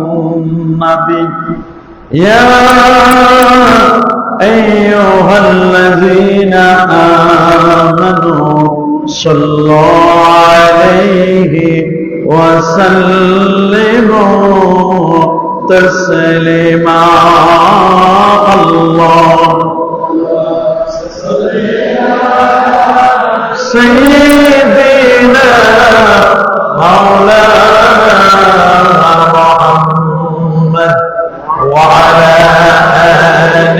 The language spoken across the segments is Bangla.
النبي يا أيها الذين آمنوا صلوا عليه وسلموا تسليما الله سيدنا مولانا محمد وعلى آل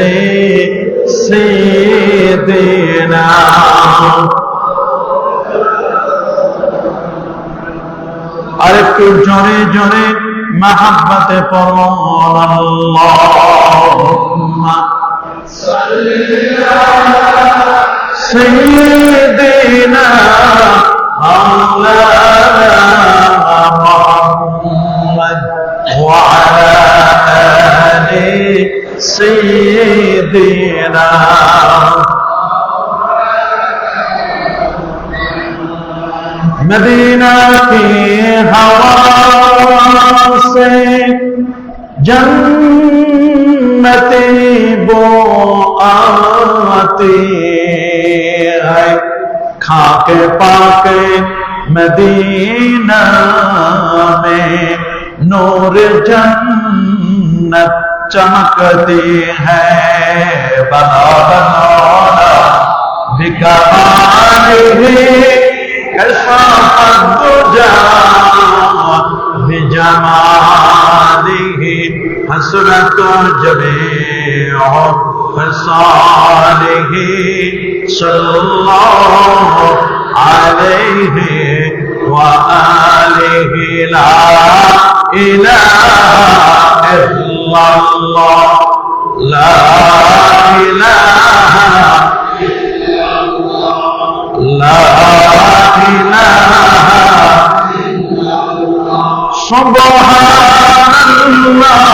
سيدنا আরেকটু জোরে জোরে মহব্বতে পড়ুন আল্লাহুম্মা সাল্লি আলা সাইয়্যিদিনা মাওলানা মুহাম্মদ ওয়া আলা আলি সাইয়্যিদিনা मदीना की हवा से जन्नती बो आती है खाके पाके मदीना में नूर जन्नत चमकती है बना बनाना बिकमालिही كشف الدجى بجماله حسنت جميع خصاله صلى الله عليه وآله لا إله إلا الله لا إله إلا الله لا سبحان الله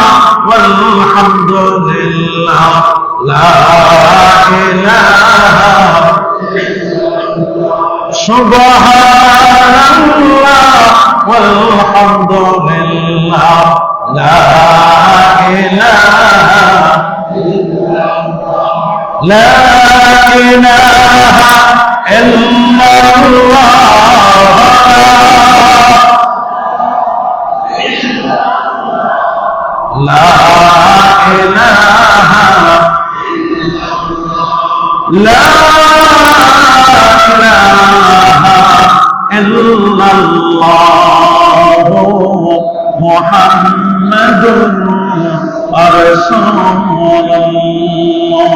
والحمد لله لا إله سبحان الله والحمد لله لا إله لا إله إلا الله لا إله لا إله إلا الله محمد رسول الله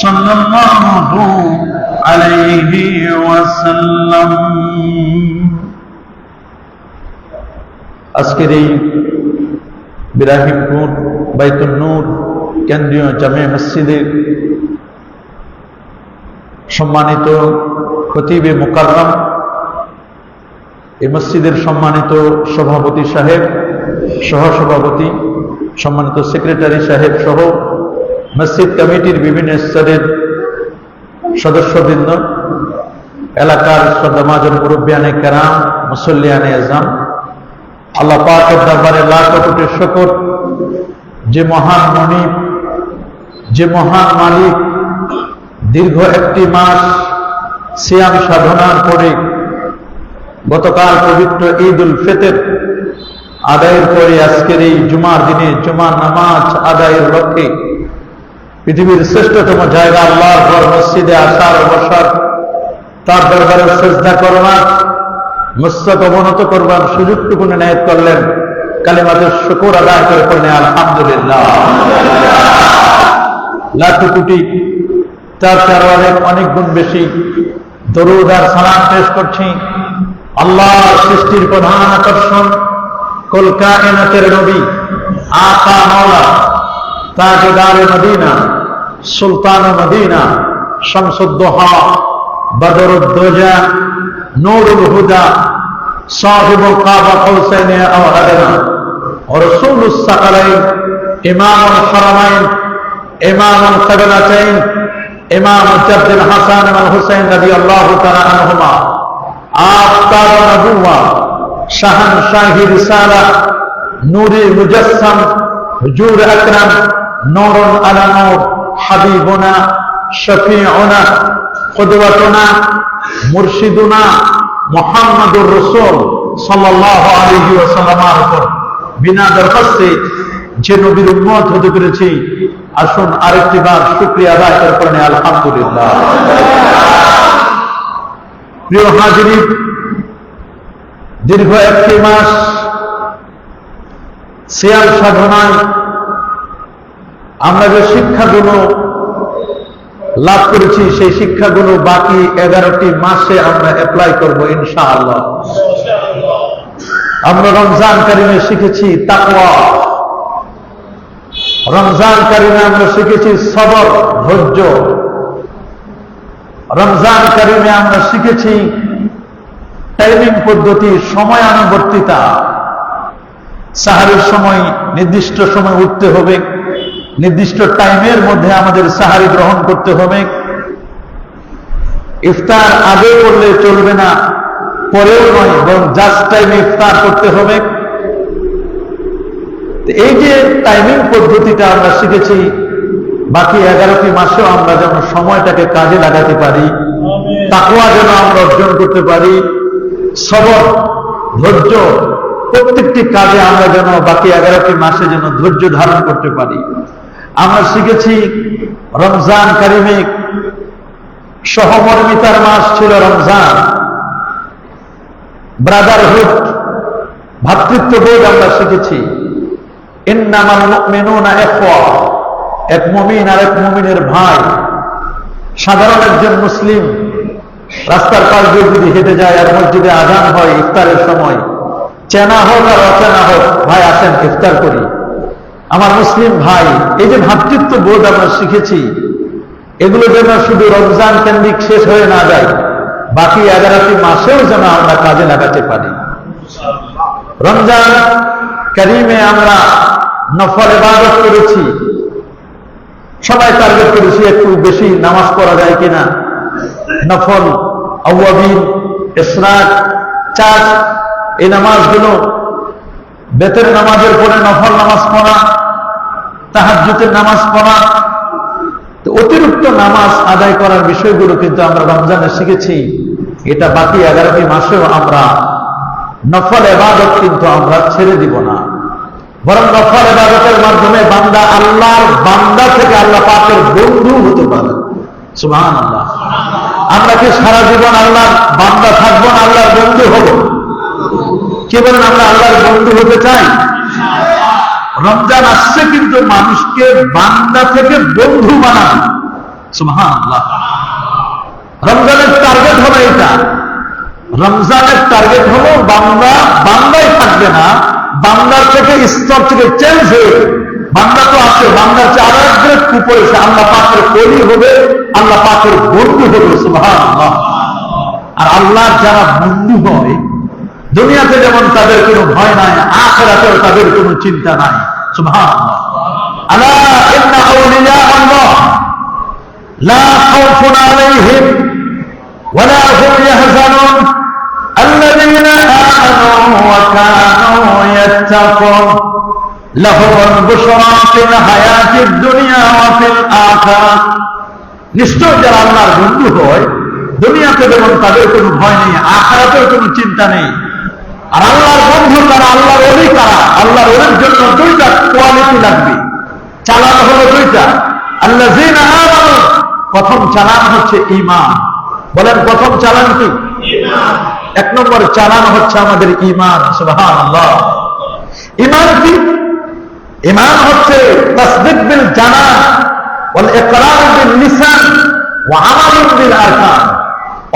صلى الله عليه وسلم আজকের এই ইব্রাহিমপুর বাইতুন নূর কেন্দ্রীয় জামে মসজিদের সম্মানিত খতিবে মুকাররম, এই মসজিদের সম্মানিত সভাপতি সাহেব, সহসভাপতি, সম্মানিত সেক্রেটারি সাহেব সহ মসজিদ কমিটির বিভিন্ন স্তরের সদস্যবৃন্দ, এলাকার শ্রদ্ধাভাজন মুরব্বিয়ানে কেরাম, মুসল্লিয়ানে আজম, আল্লাহ পাকের দরবারে লাখ কোটি শুকর, যে মহান মনিব, যে মহান মালিক দীর্ঘ একটি মাস সিয়াম সাধনার পরে গতকাল পবিত্র ঈদ উল ফিতর আদায়ের পরে আজকের এই জুমার দিনে জুমার নামাজ আদায়ের লক্ষ্যে পৃথিবীর শ্রেষ্ঠতম জায়গা আল্লাহর ঘর মসজিদে আসার বসার, তার দরবারে সিজদা করবার, মস্তক অবনত করবার সুযোগটুকু নেয়াত করলেন। কালিমাতুশ শুকর আদায় করে পড়লেন আলহামদুলিল্লাহ। লাখ কোটি তার অনেক গুণ বেশি দরুদ আর সালাম পেশ করছি আল্লাহর সৃষ্টির প্রধান আকর্ষণ, কুল কায়নাতের নবী, আকা মাওলা, তাজদারে মদিনা, সুলতান মদিনা, শামসুদ্দোহা, বদরুদ্দোজা, নূরুল হুদা, সাহিবুল কাবা কৌসাইন আও আদনা, রাসূলুস সাকালাইন, ইমামুল হারামাইন, ইমামুল কিবলাতাইন, ইমাম মুজাদ্দিদ হাসান ওয়াল হুসাইন রাদিয়াল্লাহু তাআলা আনহুমা, আফতাব নবুওয়া, শাহানশাহি রিসালা, নূরে মুজাসসাম, হুজুর আকরাম, নূরুন আলা নূর, হাবিবুনা, শফিউনা, কুদওয়াতুনা, মুরশিদুনা মুহাম্মাদুর রাসূল সাল্লাল্লাহু আলাইহি ওয়াসাল্লামের উপর বিনা দরখাস্তে যে নবীর উম্মত হতে পেরেছি, আসুন আরেকটি বার শুকরিয়া আদায় করে পড়েন আলহামদুলিল্লাহ। প্রিয় হাজিরিন, দীর্ঘ একটি মাস সিয়াম সাধনায় আমরা যে শিক্ষাগুলো লাভ করেছি, সেই শিক্ষাগুলো বাকি 11টি মাসে আমরা অ্যাপ্লাই করব ইনশাআল্লাহ। আমরা রমজান কারিমে শিখেছি তাকওয়া, রমজান কারিমে আমরা শিখেছি সবর, ধৈর্য, রমজান কারিমে আমরা শিখেছি টাইমিং পদ্ধতি, সময়ানুবর্তিতা। সাহারির সময় নির্দিষ্ট সময় উঠতে হবে, নির্দিষ্ট টাইমের মধ্যে আমাদের সাহারি গ্রহণ করতে হবে। ইফতার আগে করলে চলবে না, পরেও নয়, বরং জাস্ট টাইমে ইফতার করতে হবে। এই যে টাইমিং পদ্ধতিটা আমরা শিখেছি, বাকি 11টি মাসেও আমরা যেন সময়টাকে কাজে লাগাতে পারি, তাকওয়া যেন আমরা অর্জন করতে পারি, সবর, ধৈর্য, প্রত্যেকটি কাজে আমরা যেন বাকি 11টি মাসে যেন ধৈর্য ধারণ করতে পারি। আমরা শিখেছি রমজান কারিমে সহমর্মিতার মাস ছিল রমজান, ব্রাদারহুড, ভাতৃত্ববোধ আমরা শিখেছি। ইন্নামাল মুমিনুনা ইখওয়া, এক মুমিন আর এক মুমিনের ভাই। সাধারণ একজন মুসলিম রাস্তার পাশ দিয়ে যদি হেঁটে যায় আর মসজিদে আযান হয় ইফতারের সময়, চেনা হোক আর অচেনা হোক, ভাই আসেন ইফতার করি, আমার মুসলিম ভাই। এই যে ভ্রাতৃত্ববোধ আমরা শিখেছি, এগুলো যেন শুধু রমজান কেন্দ্রিক শেষ হয়ে না যায়, বাকি 11টি মাসেও যেন আমরা কাজে লাগাতে পারি। রমজান কারিমে আমরা নফল ইবাদত করেছি, সবাই টার্গেট করেছি একটু বেশি নামাজ পড়া যায় কিনা। নফল, আওয়াবিন, ইশরাক, চাঁদ, এই নামাজগুলো, বেতের নামাজের পরে নফল নামাজ পড়া, তাহাজ্জুদের নামাজ পড়া, অতিরিক্ত নামাজ আদায় করার বিষয়গুলো কিন্তু আমরা রমজানে শিখেছি। এটা বাকি 11টি মাসেও আমরা নফল ইবাদত কিন্তু আমরা ছেড়ে দিব না, বরং নফল ইবাদতের মাধ্যমে বান্দা আল্লাহর বান্দা থেকে আল্লাহ পাকের বন্ধু হতে পারে। সুবহানাল্লাহ। আমরা কি সারা জীবন আল্লাহর বান্দা থাকবো না আল্লাহর বন্ধু হব? কি বলেন, আমরা আল্লাহর বন্ধু হতে চাই? রমজান আসছে কিন্তু মানুষকে বান্দা থেকে বন্ধু বানাবে। সুবহানাল্লাহ। রমজানের টার্গেট হলো এটা, রমজানের টার্গেট হলো বান্দা বান্দাই থাকবে না, বান্দার থেকে স্তর থেকে চেঞ্জ হয়ে, বান্দা তো আছে, বান্দার চেয়ে আরো এক গ্রেড উপরে সে আল্লাহ পাকের কলি হবে, আল্লাহ পাকের বন্ধু হবে। সুবহানাল্লাহ। আর আল্লাহর যারা বন্ধু হয়, দুনিয়াতে যেমন তাদের কোনো ভয় নাই, আখিরাতেও তাদের কোনো চিন্তা নাই। সুবহানাল্লাহ। আলা ইন্না আউলিয়া আল্লাহ লা খাউফুন আলাইহিম ওয়া লা হুম ইয়াহজানুন আল্লাযীনা আমানু ওয়া কানু ইয়াত্তাকুন লাহুমুল বুশরা ফিল হায়াতিদ দুনিয়া ওয়া ফিল আখিরাহ। নিশ্চয় যারা আল্লাহর বন্ধু হয়, দুনিয়াতে যেমন তাদের কোনো ভয় নেই, আখিরাতেও কোনো চিন্তা নেই। আর আল্লাহর বন্ধু তারা, আল্লাহর ওলি কারা? আল্লাহর ওলির জন্য দুইটা কোয়ালিটি লাগবে, চালান হলো দুইটা। আল্লাযীনা আমানু, প্রথম চালান হচ্ছে ঈমান। বলেন প্রথম চালান কি? ঈমান। এক নম্বর চালান হচ্ছে আমাদের ঈমান। সুবহানাল্লাহ। ঈমান কি? ঈমান হচ্ছে তাসদীক বিল জানান ওয়াল ইকরার বিল লিসান ওয়া আমালুন বিল আরকান।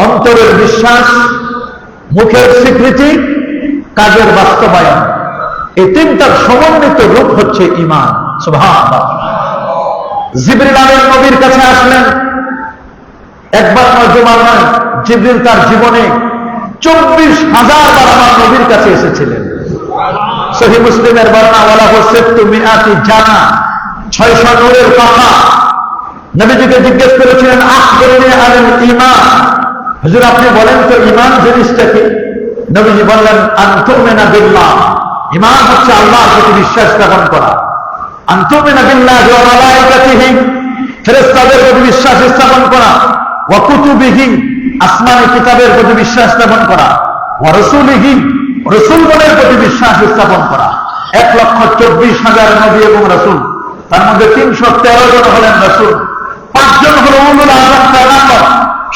অন্তরের বিশ্বাস, মুখের স্বীকৃতি, কাজের বাস্তবায়ন, এই তিনটার সমন্বিত রূপ হচ্ছে ঈমান। সুবহানাল্লাহ। জিবরিল আলাইহিস নবীর কাছে আসলেন, একবার নয়, দুবার নয়, জিবরিল তার জীবনে 24,000 বার আমার নবীর কাছে এসেছিলেন। সহিহ মুসলিমের বর্ণনা, ওয়ালা হুসিবতু মিআতি জানা, 600 নূরের পাখা। নবীজিকে জিজ্ঞেস করেছিলেন, আখবিরনি আনিল ঈমান, হুজুর আপনি বলেন তো ঈমান জিনিসটা কি? নবীজি বললেন আনতুমিনা বিল্লাহ, ঈমান হচ্ছে আল্লাহর প্রতি বিশ্বাস স্থাপন করা। আনতুমিনা বিল্লাহি ওয়া মালাইকাতিহি, ফেরেশতাদের প্রতি বিশ্বাস স্থাপন করা। ওয়া কুতুবিহি, আসমানী কিতাবের প্রতি বিশ্বাস স্থাপন করা। ওয়া রাসূলিহি, রাসূলগণের প্রতি বিশ্বাস স্থাপন করা। 1,24,000 নবী এবং রাসূল, তার মধ্যে 313 জন হলেন রাসূল, 5 জন হলো উলুল আযম পয়গম্বর।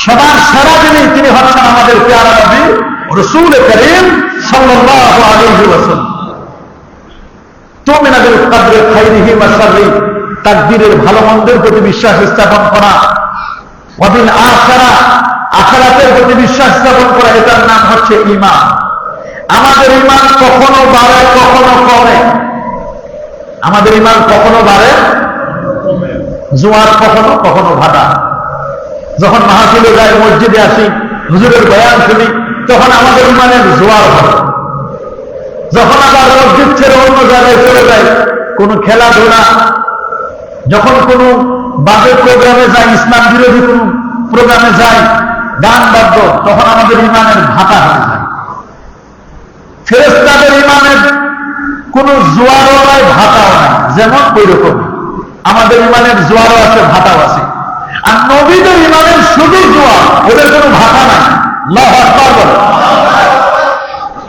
সবার সেরা তিনি হচ্ছেন আমাদের পেয়ারা নবী রাসূল করিম সাল্লাল্লাহু আলাইহি ওয়াসাল্লাম। তুমিনা বিল কদরি খাইরিহি ওয়া শাররিহি, তাকদীরের ভালো মন্দের প্রতি বিশ্বাস স্থাপন করা। ওয়া বিল আখিরা, আখিরাতের প্রতি বিশ্বাস স্থাপন করা, এটার নাম হচ্ছে ঈমান। আমাদের ঈমান কখনো বাড়ে কখনো কমে। আমাদের ঈমান কখনো বাড়ে, জোয়ার কখনো কখনো ভাটা। যখন মাহফিলে যাই, মসজিদে আসি, হুজুরের বয়ান শুনি, তখন আমাদের ঈমানের জোয়ার হয়। যখন আবার মসজিদ ছেড়ে অন্য জায়গায় চলে যায়, কোন খেলাধুলা, যখন কোন বাজে প্রোগ্রামে যাই, ইসলাম বিরোধী কোন প্রোগ্রামে যাই, গান বাদ্য, তখন আমাদের ঈমানের ভাটা হয়ে যায়। ফেরেশতাদের ঈমানের কোন জোয়ারও নাই, ভাটাও নাই, যেমন ওই রকম আমাদের ঈমানের জোয়ারও আছে, ভাটাও আছে। আর নবীদের ঈমানের শুধু জোয়ার, ওদের কোনো ভাটা নাই। আল্লাহু আকবার বল।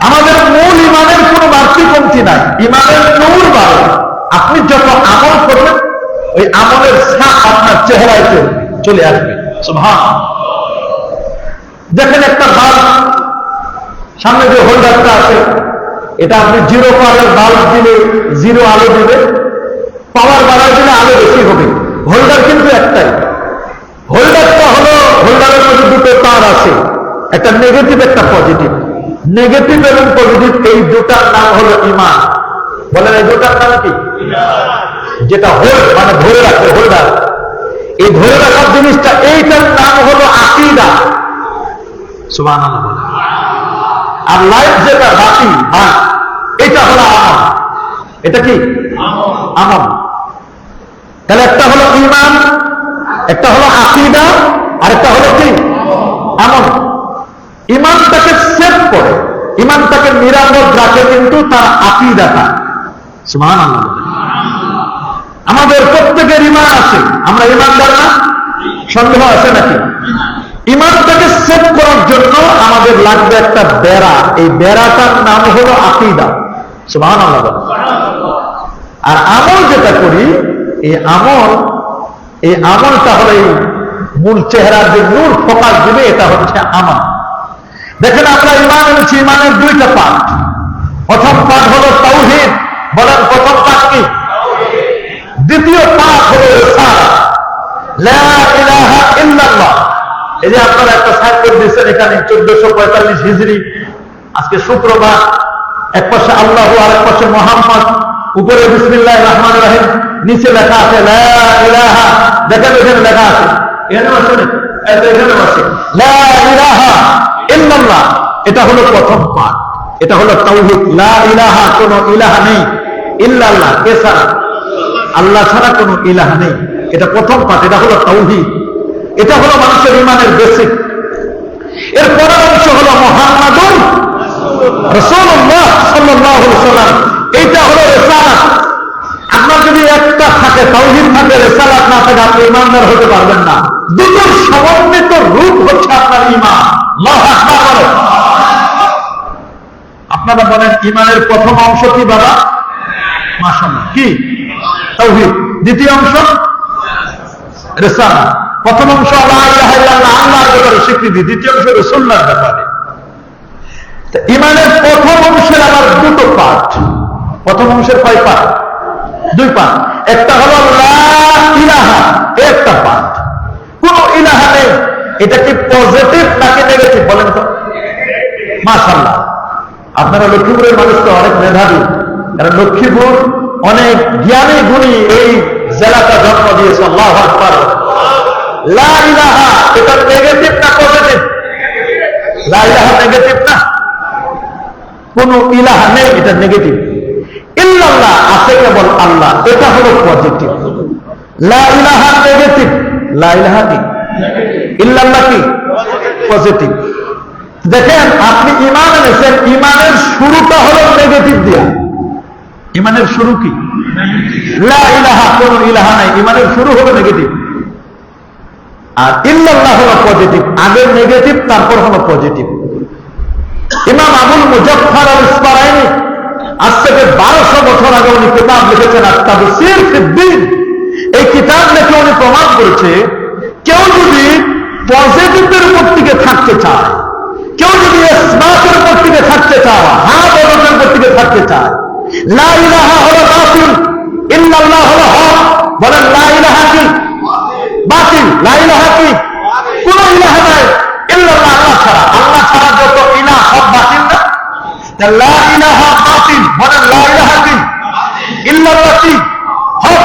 আমাদের মূল ঈমানের কোনো বাড়তি কমতি নাই, ঈমানের নূর বাড়ে। আপনি যত আমল করবেন, ওই আমলের ছাপ আপনার চেহারায় চলে আসবে। সুবহানাল্লাহ। দেখেন একটা বাল্ব, সামনে যে হোল্ডারটা আছে, এটা আপনি 0 পাওয়ারের বাল্ব দিলে 0 আলো দিবে, পাওয়ার বাড়ায় দিলে আলো বেশি হবে। হোল্ডার কিন্তু একটাই। হোল্ডারটা হলো, হোল্ডারের মধ্যে দুটো তার আছে, একটা নেগেটিভ একটা পজিটিভ। নেগেটিভ এবং পজিটিভ, এই দুটার নাম হলো ঈমান। বলেন এই দুটার নাম কি? যেটা হোল্ড মানে ধরে রাখে, হোল্ডার, এই ধরে রাখার জিনিসটা, এইটার নাম হলো আকীদা। সুবহানাল্লাহ বলেন। আর লাইট যেটা বাতি, এটা হলো আমল। এটা কি? আমল। তাহলে একটা হলো ঈমান, একটা হলো আকীদা, আর একটা হলো কি? আমল। ঈমানটাকে সেভ করে, ঈমানটাকে নিরাপদ রাখে কিন্তু তার আকীদাটা। সুবহানাল্লাহ। আমাদের প্রত্যেকের ঈমান আছে, আমরা ঈমানদার না? সন্দেহ আছে নাকি? ঈমানটাকে সেভ করার জন্য আমাদের লাগবে একটা বেড়া, এই বেড়াটার নাম হলো আকীদা। সুবহানাল্লাহ। আর আমল যেটা করি, এই আমলটা হলো এই মূল চেহারার যে নূর ফোকাস দিবে, এটা হচ্ছে আমল। দেখেন আমরা ঈমান এনেছি, ঈমানের 2টা পার্ট। প্রথম পার্ট হলো তাওহীদ। বলেন প্রথম পার্ট কি? দ্বিতীয় পার্ট হলো রিসালাত, লা ইলাহা ইল্লাল্লাহ। এই যে আপনারা একটা সাইনবোর্ড দিয়েছেন, এখানে 1445 হিজরি, আজকে শুক্রবার, এক পাশে আল্লাহ আর এক পাশে মুহাম্মদ, উপরে বিসমিল্লাহির রহমানির রহিম, নিচে লেখা আছে লা ইলাহা। দেখেন এখানে লেখা আছে, এখানে আছে, এখানে আছে লা ইলাহা ইল্লাল্লাহ। এটা হলো প্রথম পার্ট, এটা হলো তাওহীদ। লা ইলাহা, কোনো ইলাহা নেই, ইল্লাল্লাহ, কে ছাড়া? আল্লাহ ছাড়া কোনো ইলাহা নেই। এটা প্রথম পার্ট, এটা হলো তাওহীদ। এটা হলো মানুষের ঈমানের বেসিক। এর পরের অংশ হলো মুহাম্মাদুর রাসূলুল্লাহ সাল্লাল্লাহু আলাইহি ওয়াসাল্লাম। এইটা হলো রিসালাত। আপনার যদি একটা থাকে, তাওহীদ থাকে, রিসালাত না থাকে, আপনি ঈমানদার হতে পারবেন না। দুটোর সমন্বিত রূপ হচ্ছে আপনার ঈমান। আল্লাহু আকবার। আপনারা বলেন ঈমানের প্রথম অংশ কি বাবা? মাশাআল্লাহ, কি? তাওহীদ। দ্বিতীয় অংশ রিসালাত। প্রথম অংশ লা ইলাহা ইল্লাল্লাহ, আল্লাহর ব্যাপারে স্বীকৃতি। দ্বিতীয় অংশ রাসূলুল্লাহর ব্যাপারে। ঈমানের প্রথম অংশের আবার 2টো পার্ট। প্রথম অংশের কয় পার্ট? 2 পার্ট। একটা হলো লা ইলাহা, একটা পার্ট। কোন ইলাহা নেই, এটা কি পজিটিভ নাকি নেগেটিভ? বলেন তো। মাশাআল্লাহ। আপনারা লক্ষ্মীপুরের মানুষ তো অনেক মেধাবী, কারণ লক্ষ্মীপুর অনেক জ্ঞানী গুণী এই জেলাটা জন্ম দিয়েছে। আল্লাহু আকবার। লা ইলাহা, এটা নেগেটিভ না পজিটিভ? লা ইলাহা নেগেটিভ না, কোন ইলাহা নেই, এটা নেগেটিভ। ইল্লাল্লাহ, আছে কেবল আল্লাহ, এটা হলো পজিটিভ। লা ইলাহা নেগেটিভ, লা ইলাহা কি? ইল্লাল্লাহ কি? পজিটিভ। দেখেন আপনি ঈমান এনেছেন, ঈমানের শুরুটা হলো নেগেটিভ দিয়া। ঈমানের শুরু কি? লা ইলাহা, কোন ইলাহা নাই, ঈমানের শুরু হলো নেগেটিভ। আর ইল্লাল্লাহ হলো পজিটিভ, আগে নেগেটিভ তারপর হলো পজিটিভ। ইমাম আবুল মুজাফফর আল ইসফারাইনি আজ থেকে 1200 বছর আগে উনি কিতাব লিখেছেন আত-তাফসীর ফিদ-দ্বীন। এই কিতাব লিখে উনি প্রমাণ করেছে কেউ যদি পজিটিভের উপর থেকে থাকতে চায়, কেউ যদি ইসবাতের উপর থেকে থাকতে চায়, হ্যাঁ বলার উপর থেকে থাকতে চায়, লা ইলাহা হলো বাতিল, ইল্লাল্লাহ হলো হক। বলেন লা ইলাহা কি? বাতিল। লা ইলাহা কি? কোন ইলাহা নাই ইল্লাল্লাহ, আল্লাহ ছাড়া। আল্লাহ ছাড়া যত ইলাহ সব বাতিল না? লা ইলাহা বাতিল। বলেন লা ইলাহা কি? ইল্লাল্লাহ কি? হক।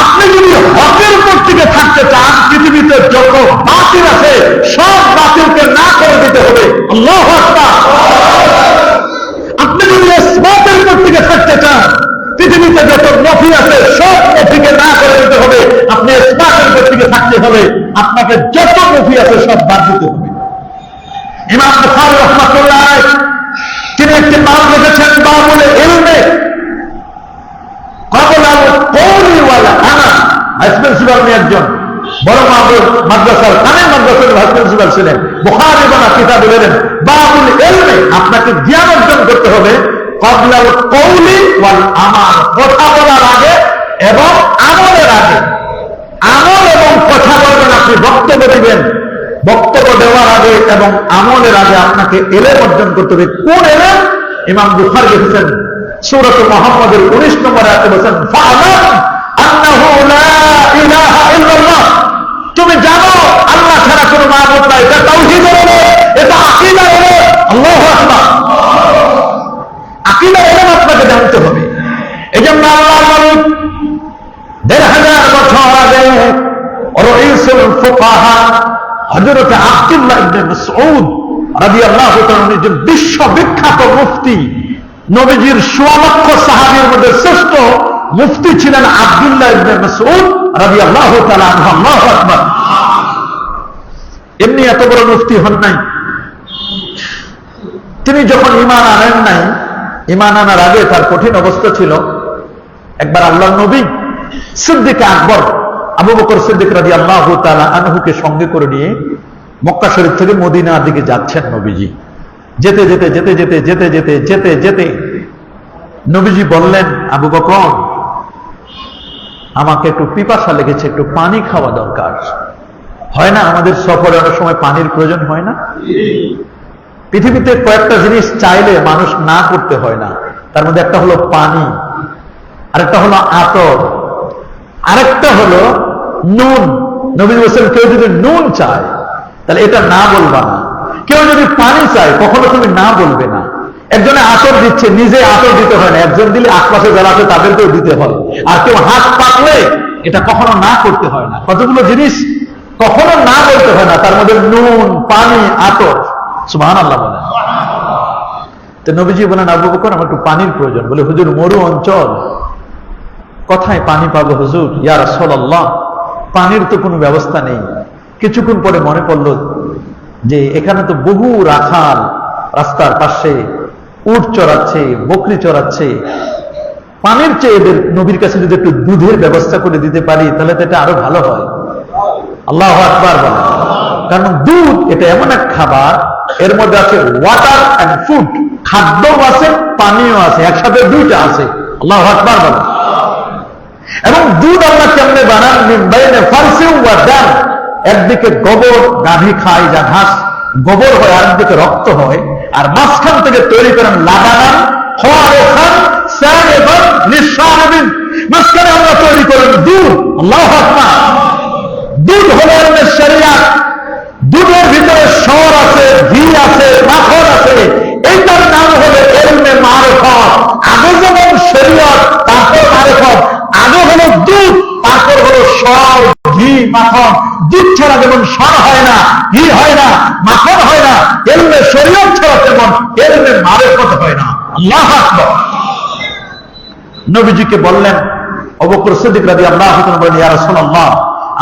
আপনি যদি হকের উপর থেকে থাকতে চান, পৃথিবীতে যত বাতিল আছে সব বাতিলকে না করে দিতে হবে। আল্লাহু আকবার। আপনি যদি ইসবাতের উপর থেকে থাকতে চান, পৃথিবীতে যত নফি আছে সব নফিকে না করে দিতে হবে। আপনি ইসবাতের উপর থেকে থাকতে হবে, আপনাকে যত নফি আছে সব বাদ দিতে হবে। ইমাম বুখারী রাহমাতুল্লাহ আলাইহি তিনি একটি বাব লিখেছেন, বাবুল ইলমে ক্বাবলাল কওলি ওয়াল আমাল। ভাইস প্রিন্সিপাল উনি একজন বড় মাদ্রাসার, কানের মাদ্রাসার ভাইস প্রিন্সিপাল ছিলেন। বুখারী বানা কিতাব লিখলেন বাবুল ইলমে, আপনাকে জ্ঞান অর্জন করতে হবে ক্বাবলাল কওলি ওয়াল আমাল, কথা বলার আগে এবং আমলের আগে। আমল এবং কথা বলবেন, আপনি বক্তব্য দিবেন, বক্তব্য দেওয়ার আগে এবং আমলের আগে আপনাকে ইলম অর্জন করতে হবে। কোন ইলম? ইমাম বুখারী লিখেছেন সূরাত মুহাম্মাদের 19 নম্বর আয়াতে বলেছেন ফা'লাম আন্নাহু লা ইলাহা ইল্লাল্লাহ, তুমি জানো আল্লাহ ছাড়া কোনো মাবুদ নাই। এটা তাওহীদের ইলম, এটা আকীদার ইলম। আল্লাহু আকবার। আকীদার ইলম আপনাকে জানতে হবে। এজন্য আল্লাহর নবী 1500 বছর আগে রাইসুল ফুকাহা হযরত আব্দুল্লাহ ইবনে মাসউদ রাদিয়াল্লাহু তাআলা যে বিশ্ববিখ্যাত মুফতি, নবীজির 100 লক্ষ সাহাবীর মধ্যে শ্রেষ্ঠ মুফতি ছিলেন আব্দুল্লাহ ইবনে মাসউদ রাদিয়াল্লাহু তাআলা আনহু। আল্লাহু আকবার। এমনি এত বড় মুফতি হন নাই। তিনি যখন ঈমান আনেন নাই, ঈমান আনার আগে তার কঠিন অবস্থা ছিল। একবার আল্লাহর নবী সিদ্দিক আকবর আবু বকর সিদ্দিক রাদিয়াল্লাহু তাআলা আনহুকে সঙ্গে করে নিয়ে মক্কা শরীফ থেকে মদিনার দিকে যাচ্ছেন নবীজি। যেতে যেতে যেতে যেতে যেতে যেতে যেতে যেতে নবীজি বললেন, আবু বকর আমাকে একটু পিপাসা লেগেছে, একটু পানি খাওয়া দরকার। হয় না আমাদের সফরে অনেক সময় পানির প্রয়োজন হয় না? পৃথিবীতে কয়েকটা জিনিস চাইলে মানুষ না করতে হয় না, তার মধ্যে একটা হলো পানি, আরেকটা হলো আতর, আরেকটা হলো নুন। নবী বলেছেন কেউ যদি নুন চায় তাহলে এটা না বলবা না। কেউ যদি পানি চায় কখনো তুমি না বলবে না। একজনে আতর দিচ্ছে, নিজে আতর দিতে হয় না, একজন দিলে আশপাশে যারা আছে তাদেরকেও দিতে হয়। আর কেউ হাত পাতলে এটা কখনো না করতে হয় না। কতগুলো জিনিস কখনো না বলতে হয় না, তার মধ্যে নুন, পানি, আতর। সুবহানাল্লাহ বলেন। তো নবীজি বলেন, আবু বকর আমার একটু পানির প্রয়োজন। বলে হুজুর মরু অঞ্চল, কোথায় পানি পাবো হুজুর? ইয়া রাসূলুল্লাহ পানির তো কোনো ব্যবস্থা নেই। কিছুক্ষণ পরে মনে পড়লো যে এখানে তো বহু রাখাল রাস্তার পাশে উট চড়াচ্ছে, বকরি চড়াচ্ছে, পানির চেয়ে এদের নবীর কাছে যদি একটু দুধের ব্যবস্থা করে দিতে পারি তাহলে তো এটা আরো ভালো হয়। আল্লাহু আকবার বলেন। কারণ দুধ এটা এমন এক খাবার, এর মধ্যে আছে ওয়াটার এন্ড ফুড, খাদ্যও আছে পানিও আছে, একসাথে দুইটা আছে। আল্লাহু আকবার বলেন। এবং দুধ আল্লাহ কেমনে বানান? মিন বাইনে ফারসিন ওয়া দাম, একদিকে গোবর, গাভী খায় যা ঘাস গোবর হয়, আরেকদিকে রক্ত হয়, আর মাঝখান থেকে তৈরি করেন লাবানান খালিসান সাইবান লিশারিবিন, মাঝখানে আমরা তৈরি করেন দুধ। আল্লাহু আকবার। দুধ হলো আমাদের শরীয়ত। দুধের ভিতরে সর আছে, ঘি আছে, মাখন আছে, এইটার নাম হলো ইলমে মারিফাত। আগে যেমন শরীয়ত, তারপর মারিফাত। আগে হলো দুধ, তারপর হলো সর, ঘি, মাখন। দুধ ছাড়া যেমন সর হয় না, ঘি হয় না, মাখন হয় না, ইলমে শরীয়ত ছাড়া তেমন ইলমে মারিফাত হয় না। আল্লাহু আকবার। নবীজিকে বললেন, আবু বকর সিদ্দিক রাদিয়াল্লাহু তাআলা বলেন, ইয়া রাসূলুল্লাহ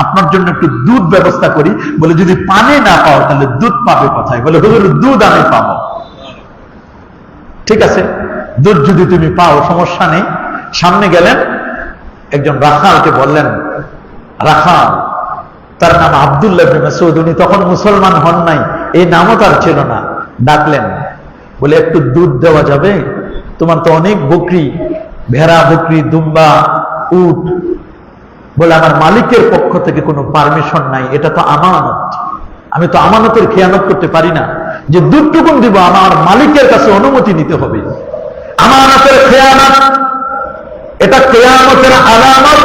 আপনার জন্য একটু দুধ ব্যবস্থা করি। বলে যদি পানি না পাও তাহলে দুধ পাবে কোথায়? বলে হুজুর দুধ আমি পাবো। ঠিক আছে, দুধ যদি তুমি পাও সমস্যা নেই। সামনে গেলেন, একজন রাখালকে বললেন, রাখাল, তার নাম আব্দুল্লাহ ইবনে মাসউদ, উনি তখন মুসলমান হন নাই, এই নামও তার ছিল না। ডাকলেন, বলে একটু দুধ দেওয়া যাবে? তোমার তো অনেক বকরি, ভেড়া, বকরি, দুম্বা, উট। বলে আমার মালিকের পক্ষ থেকে কোনো পারমিশন নাই, এটা তো আমানত, আমি তো আমানতের খেয়ানত করতে পারি না। যে দুধটুকুন দিব আমার মালিকের কাছে অনুমতি নিতে হবে। আমানতের খেয়ানত, এটা কিয়ামতের আলামত,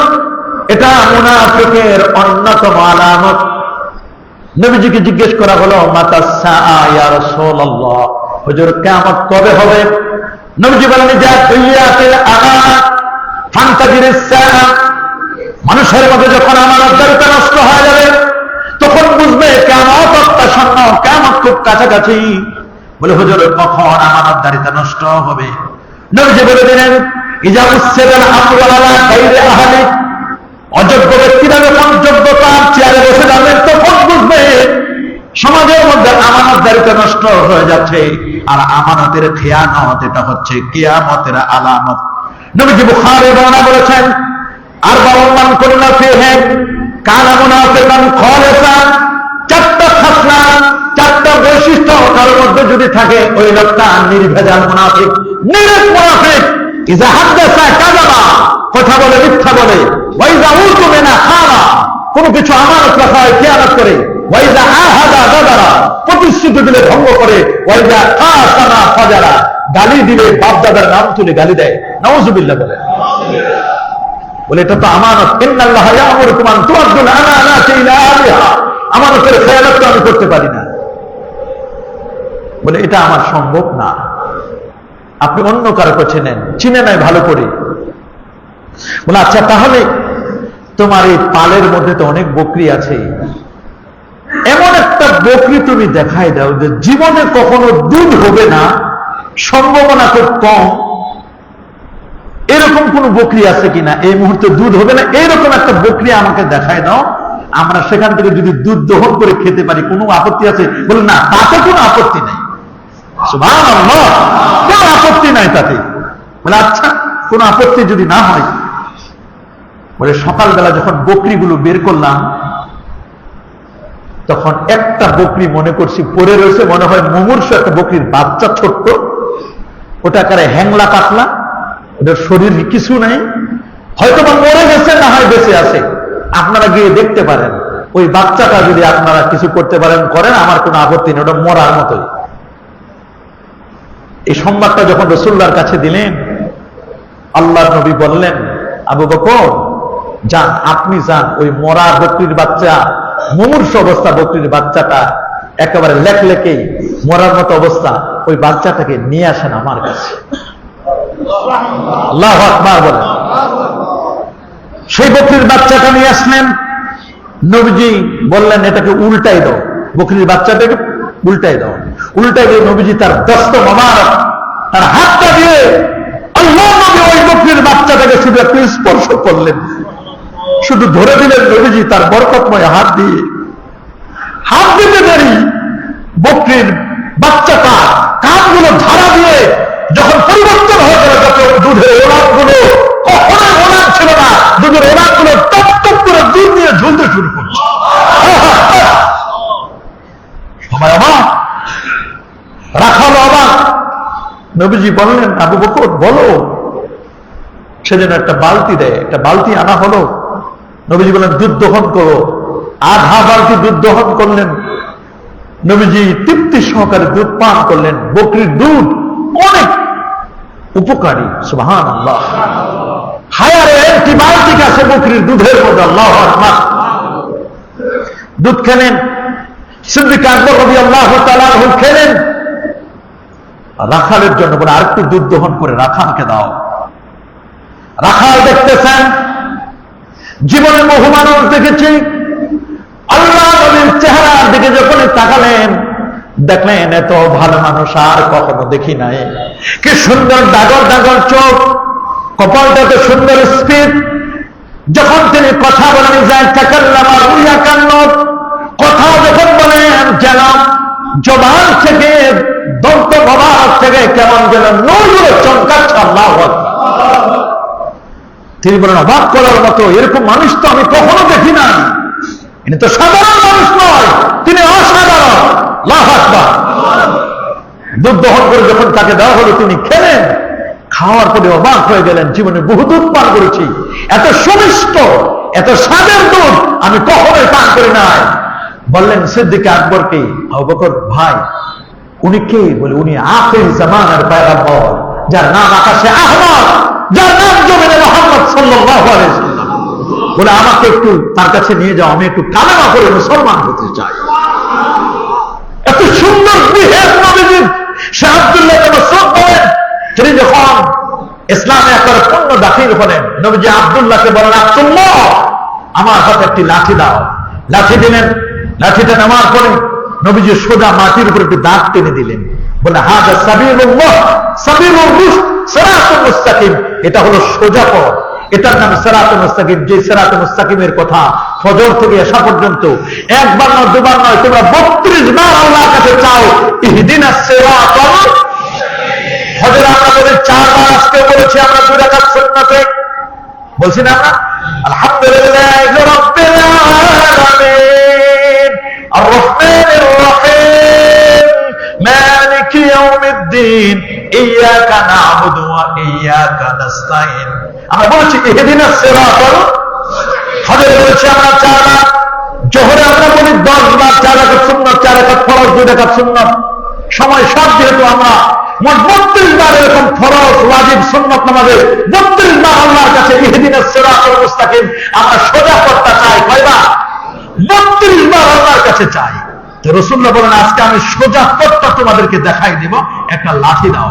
এটা মুনাফিকের অন্যতম আলামত। নবীজিকে জিজ্ঞেস করা হলো, মাতা সাআ ইয়া রাসূলুল্লাহ, হুজুর কিয়ামত কবে হবে? নবীজি বলেন, যা দুইয়াতিল আমানাত ফান্তাজিরিস সাআ, মানুষের মধ্যে যখন আমানতদারিতা নষ্ট হয়ে যাবে তখন বুঝবে কিয়ামত আসন্ন, কিয়ামত খুব কাছাকাছি। বলে হুজুর কখন আমানতদারিতা নষ্ট হবে? নবীজি বলে দিলেন, ইজা উসসিরাল আমরু আলা গায়রি আহলি, অযোগ্য ব্যক্তিরা যখন যোগ্যতার চেয়ারে বসে যাবেন তখন বুঝবে সমাজের মধ্যে আমানতদারিতা নষ্ট হয়ে যাচ্ছে। আর আমানতের খেয়ানত, এটা হচ্ছে কিয়ামতের আলামত। নবীজি বুখারী বর্ণনা করেছেন, আরবাউন মান কুল্লা ফীহি কানা মুনাফিকান খালিসান, চারটা খাসলাত, চারটা বৈশিষ্ট্য কার মধ্যে যদি থাকে ওই লোকটা নির্ভেজাল মুনাফিক, নিরেট মুনাফিক। ইজা হাদাসা কাযাবা, কথা বলে মিথ্যা বলে। ওয়াইজা উতুমিনা খানা, কোনো কিছু আমানত রাখা হয় খেয়ানত করে। ওয়াইজা আহাদা গাদারা, প্রতিশ্রুতি দিলে ভঙ্গ করে। ওয়াইজা কাসানা ফাজারা, গালি দিলে বাপ দাদার নাম তুলে গালি দেয়। নাউযুবিল্লাহ বলে। বলে এটা তো আমানত। ইন্নাল্লাহ ইয়া'মুরুকুম আন তু'আদ্দুল আমানাতি ইলা আহলিহা, আমানতের খেয়ানত তো আমি করতে পারি না। বলে এটা আমার সম্ভব না। আপনি অন্য কারো কাছে নেন, চিনে নাই ভালো করে। বলে আচ্ছা, তাহলে তোমার এই পালের মধ্যে তো অনেক বকরি আছে, এমন একটা বকরি তুমি দেখাই দাও যে জীবনে কখনো দুধ হবে না, সম্ভাবনা খুব কম, এরকম কোন বকরি আছে কিনা, এই মুহূর্তে দুধ হবে না, এইরকম একটা বকরি আমাকে দেখায় দাও, আমরা সেখান থেকে যদি দুধ দহন করে খেতে পারি, কোনো আপত্তি আছে? বলে না, তাতে কোনো আপত্তি নাই। সুবহানাল্লাহ, কোনো আপত্তি নাই তাতে। বলে আচ্ছা, কোনো আপত্তি যদি না হয়, বলে সকালবেলা যখন বকরিগুলো বের করলাম তখন একটা বকরি মনে করছি পড়ে রয়েছে, মনে হয় মুমূর্ষ একটা বকরির বাচ্চা, ছোট্ট, ওটা কারে হ্যাংলা পাতলা, ওটার শরীর কিছু নাই, হয়তো বা মরে গেছে, না হয় বেঁচে আছে। আপনারা গিয়ে দেখতে পারেন, ওই বাচ্চাটা যদি আপনারা কিছু করতে পারেন করেন, আমার কোনো আপত্তি নেই, ওটা মরার মতোই। এই সংবাদটা যখন রাসূলুল্লাহর কাছে দিলেন, আল্লাহর নবী বললেন, আবু বকর যান, আপনি যান, ওই মরা বকরির বাচ্চা, মুমূর্ষ অবস্থা বকরির বাচ্চাটা, একেবারে লেকলেকেই মরার মতো অবস্থা, ওই বাচ্চাটাকে নিয়ে আসেন আমার কাছে। আল্লাহু আকবার বলেন। সেই বকরির বাচ্চাটা নিয়ে আসলেন। নবীজি বললেন, এটাকে উল্টাই দাও, বকরির বাচ্চাটাকে উল্টাই দাও। উল্টাই দিয়ে নবীজি তার দস্ত মোবারক, তার হাতটা দিয়ে আল্লাহ নবী ওই বকরির বাচ্চাটাকে শুধু একটু স্পর্শ করলেন, শুধু ধরে দিলেন নবীজি তার বরকতময় হাত দিয়ে। হাত দিতে দেরি বকরির বাচ্চাটা কানগুলো ধারা দিয়ে যখন পরিবর্তন হয়ে গেল, তখন দুধের ওলানগুলো, কখনোই ওলান ছিল না, দুধের ওলানগুলো টপ টপ করে দুধ দিয়ে ঝুলতে শুরু করছে। সবাই অবাক, রাখাল অবাক। নবীজি বললেন, আবু বকর বলো। সেজন্য একটা বালতি দেয়, একটা বালতি আনা হলো। নবীজি বললেন, দুধ দহন করো। আধা বালতি দুধ দহন করলেন। নবীজি তৃপ্তি সহকারে দুধ পান করলেন। বকরির দুধ অনেক উপকারী, সুবহানাল্লাহ। হায়ার অ্যান্টিবায়োটিক আছে বকরির দুধের মধ্যে, আল্লাহু আকবার। দুধ খেলেন, সিদ্দিক আকবর রাদিয়াল্লাহু তাআলা আনহু খেলেন। রাখালের জন্য বলে, আরেকটু দুধ দহন করে রাখালকে দাও। রাখাল দেখতেছেন, জীবনে বহু মানুষ দেখেছি, আল্লাহ নবীর চেহারার দিকে যখন তাকালেন, দেখলেন এত ভালো মানুষ আর কখনো দেখি নাই। কি সুন্দর ডাগর ডাগর চোখ, কপালটাতে সুন্দর স্পিড, যখন তিনি কথা বলেন কথা যখন বলেন যেন জবান থেকে দন্ত মোবারক থেকে কেমন যেন নূর চমকাচ্ছে। আল্লাহু আকবার। তিনি বলেন অবাক করার মতো এরকম মানুষ তো আমি কখনো দেখি না, ইনি তো সাধারণ মানুষ নয়, তিনি অসাধারণ। আল্লাহু আকবার। দুধ দহন করে যখন তাকে দেওয়া হলো তিনি খেলেন, খাওয়ার পরে অবাক হয়ে গেলেন, জীবনে বহু দুধ পান করেছি, এত সুমিষ্ট এত স্বাদের দুধ আমি কখনোই পান করি নাই। বললেন সিদ্দিক আকবরকে, আবু বকর ভাই উনি কে? বলে উনি আখির জামানার পয়গম্বর, যার নাম আকাশে আহমদ, যার নাম জমিনে মুহাম্মদ সাল্লাল্লাহু আলাইহি ওয়াসাল্লাম। বলে আমাকে একটু তার কাছে নিয়ে যাও, আমি একটু কালেমা পড়ে মুসলমান হতে চাই। এত সুন্দর বিহেভ নবীজির। সে আব্দুল্লাহ ইবনে মাসউদ বলেন, তিনি যখন ইসলামে একবার পূর্ণ দাখিল হলেন, নবীজি আব্দুল্লাহকে বলেন, আব্দুল্লাহ আমার হাতে একটি লাঠি দাও। লাঠি দিলেন, লাঠিটা নেওয়ার পরে নবীজি সোজা মাটির উপর একটু দাগ টেনে দিলেন। বলে হাযা সাবিলুল্লাহ সাবিলুর রুশদ সিরাতুল মুস্তাকিম, এটা হলো সোজা পথ, এটার নাম সিরাতুল মুস্তাকিম। যে সিরাতুল মুস্তাকিমের কথা ফজর থেকে এশা পর্যন্ত একবার নয় দুবার নয়, তোমরা 32 বার আল্লাহর কাছে চাও, ইহদিনাস সিরাতাল মুস্তাকিম। ফজর আমরা বলি 4 বার, আজকে বলেছি আমরা 2 রাকাত সুন্নাতে, বলছি না আমরা আলহামদুলিল্লাহি রাব্বিল আলামিন আর রহমানির রহিম মালিকি ইয়াউমিদ্দিন ইয়াকা না'বুদু ওয়া ইয়াকা নাস্তাইন। আমরা বলেছি ইহদিনাস সিরাতাল মুস্তাকিম। ফজরে বলেছি আমরা 4 বার, জোহরে আমরা বলি 10 বার, 4 রাকাত সুন্নাত, 4 রাকাত ফরজ, 2 রাকাত সুন্নাত। সময় সব যেহেতু আমরা মোট 32 বার এরকম ফরজ ওয়াজিব সুন্নাত নামাজে 32 বার আল্লাহর কাছে ইহদিনাস সিরাতাল মুস্তাকিম আমরা সোজা পথটা চাই। কয়বার? 32 বার আল্লাহর কাছে চাই। তো রাসূলুল্লাহ বলেন, আজকে আমি সোজা পথটা তোমাদেরকে দেখাই দেব, একটা লাঠি দাও।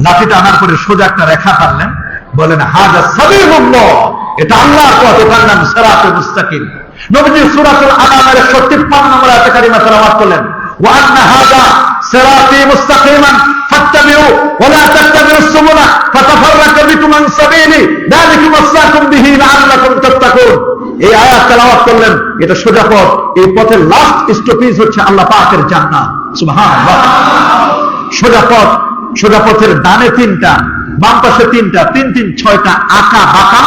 লাঠিটা আনার পরে সোজা একটা রেখা টানলেন, বলেন হাযা সাবিলুল্লাহ, এটা আল্লাহর পথ, এটার নাম সিরাতুল মুস্তাকিম। নবীজি সূরাতুল আনামের 153 নম্বর আয়াতে কারিমা তেলাওয়াত করলেন, ওয়া আন্না হাযা সিরাতি মুস্তাকিমান ফাত্তাবিউ ওয়া লা তাত্তাবিউস সুবুলা ফাতাফাররাকা বিকুম আন সাবিলি যালিকুম ওয়াসাকুম বিহি লাআল্লাকুম তাত্তাকুন। এই আয়াত তেলাওয়াত করলেন, এটা সোজা পথ। এই পথের লাস্ট স্টপেজ হচ্ছে আল্লাহ পাকের জান্নাত। সুবহানাল্লাহ। সোজা পথ, সোজা পথের ডানে 3টা, বাম পাশে 3টা, 3 3 6টা আঁকা বাঁকা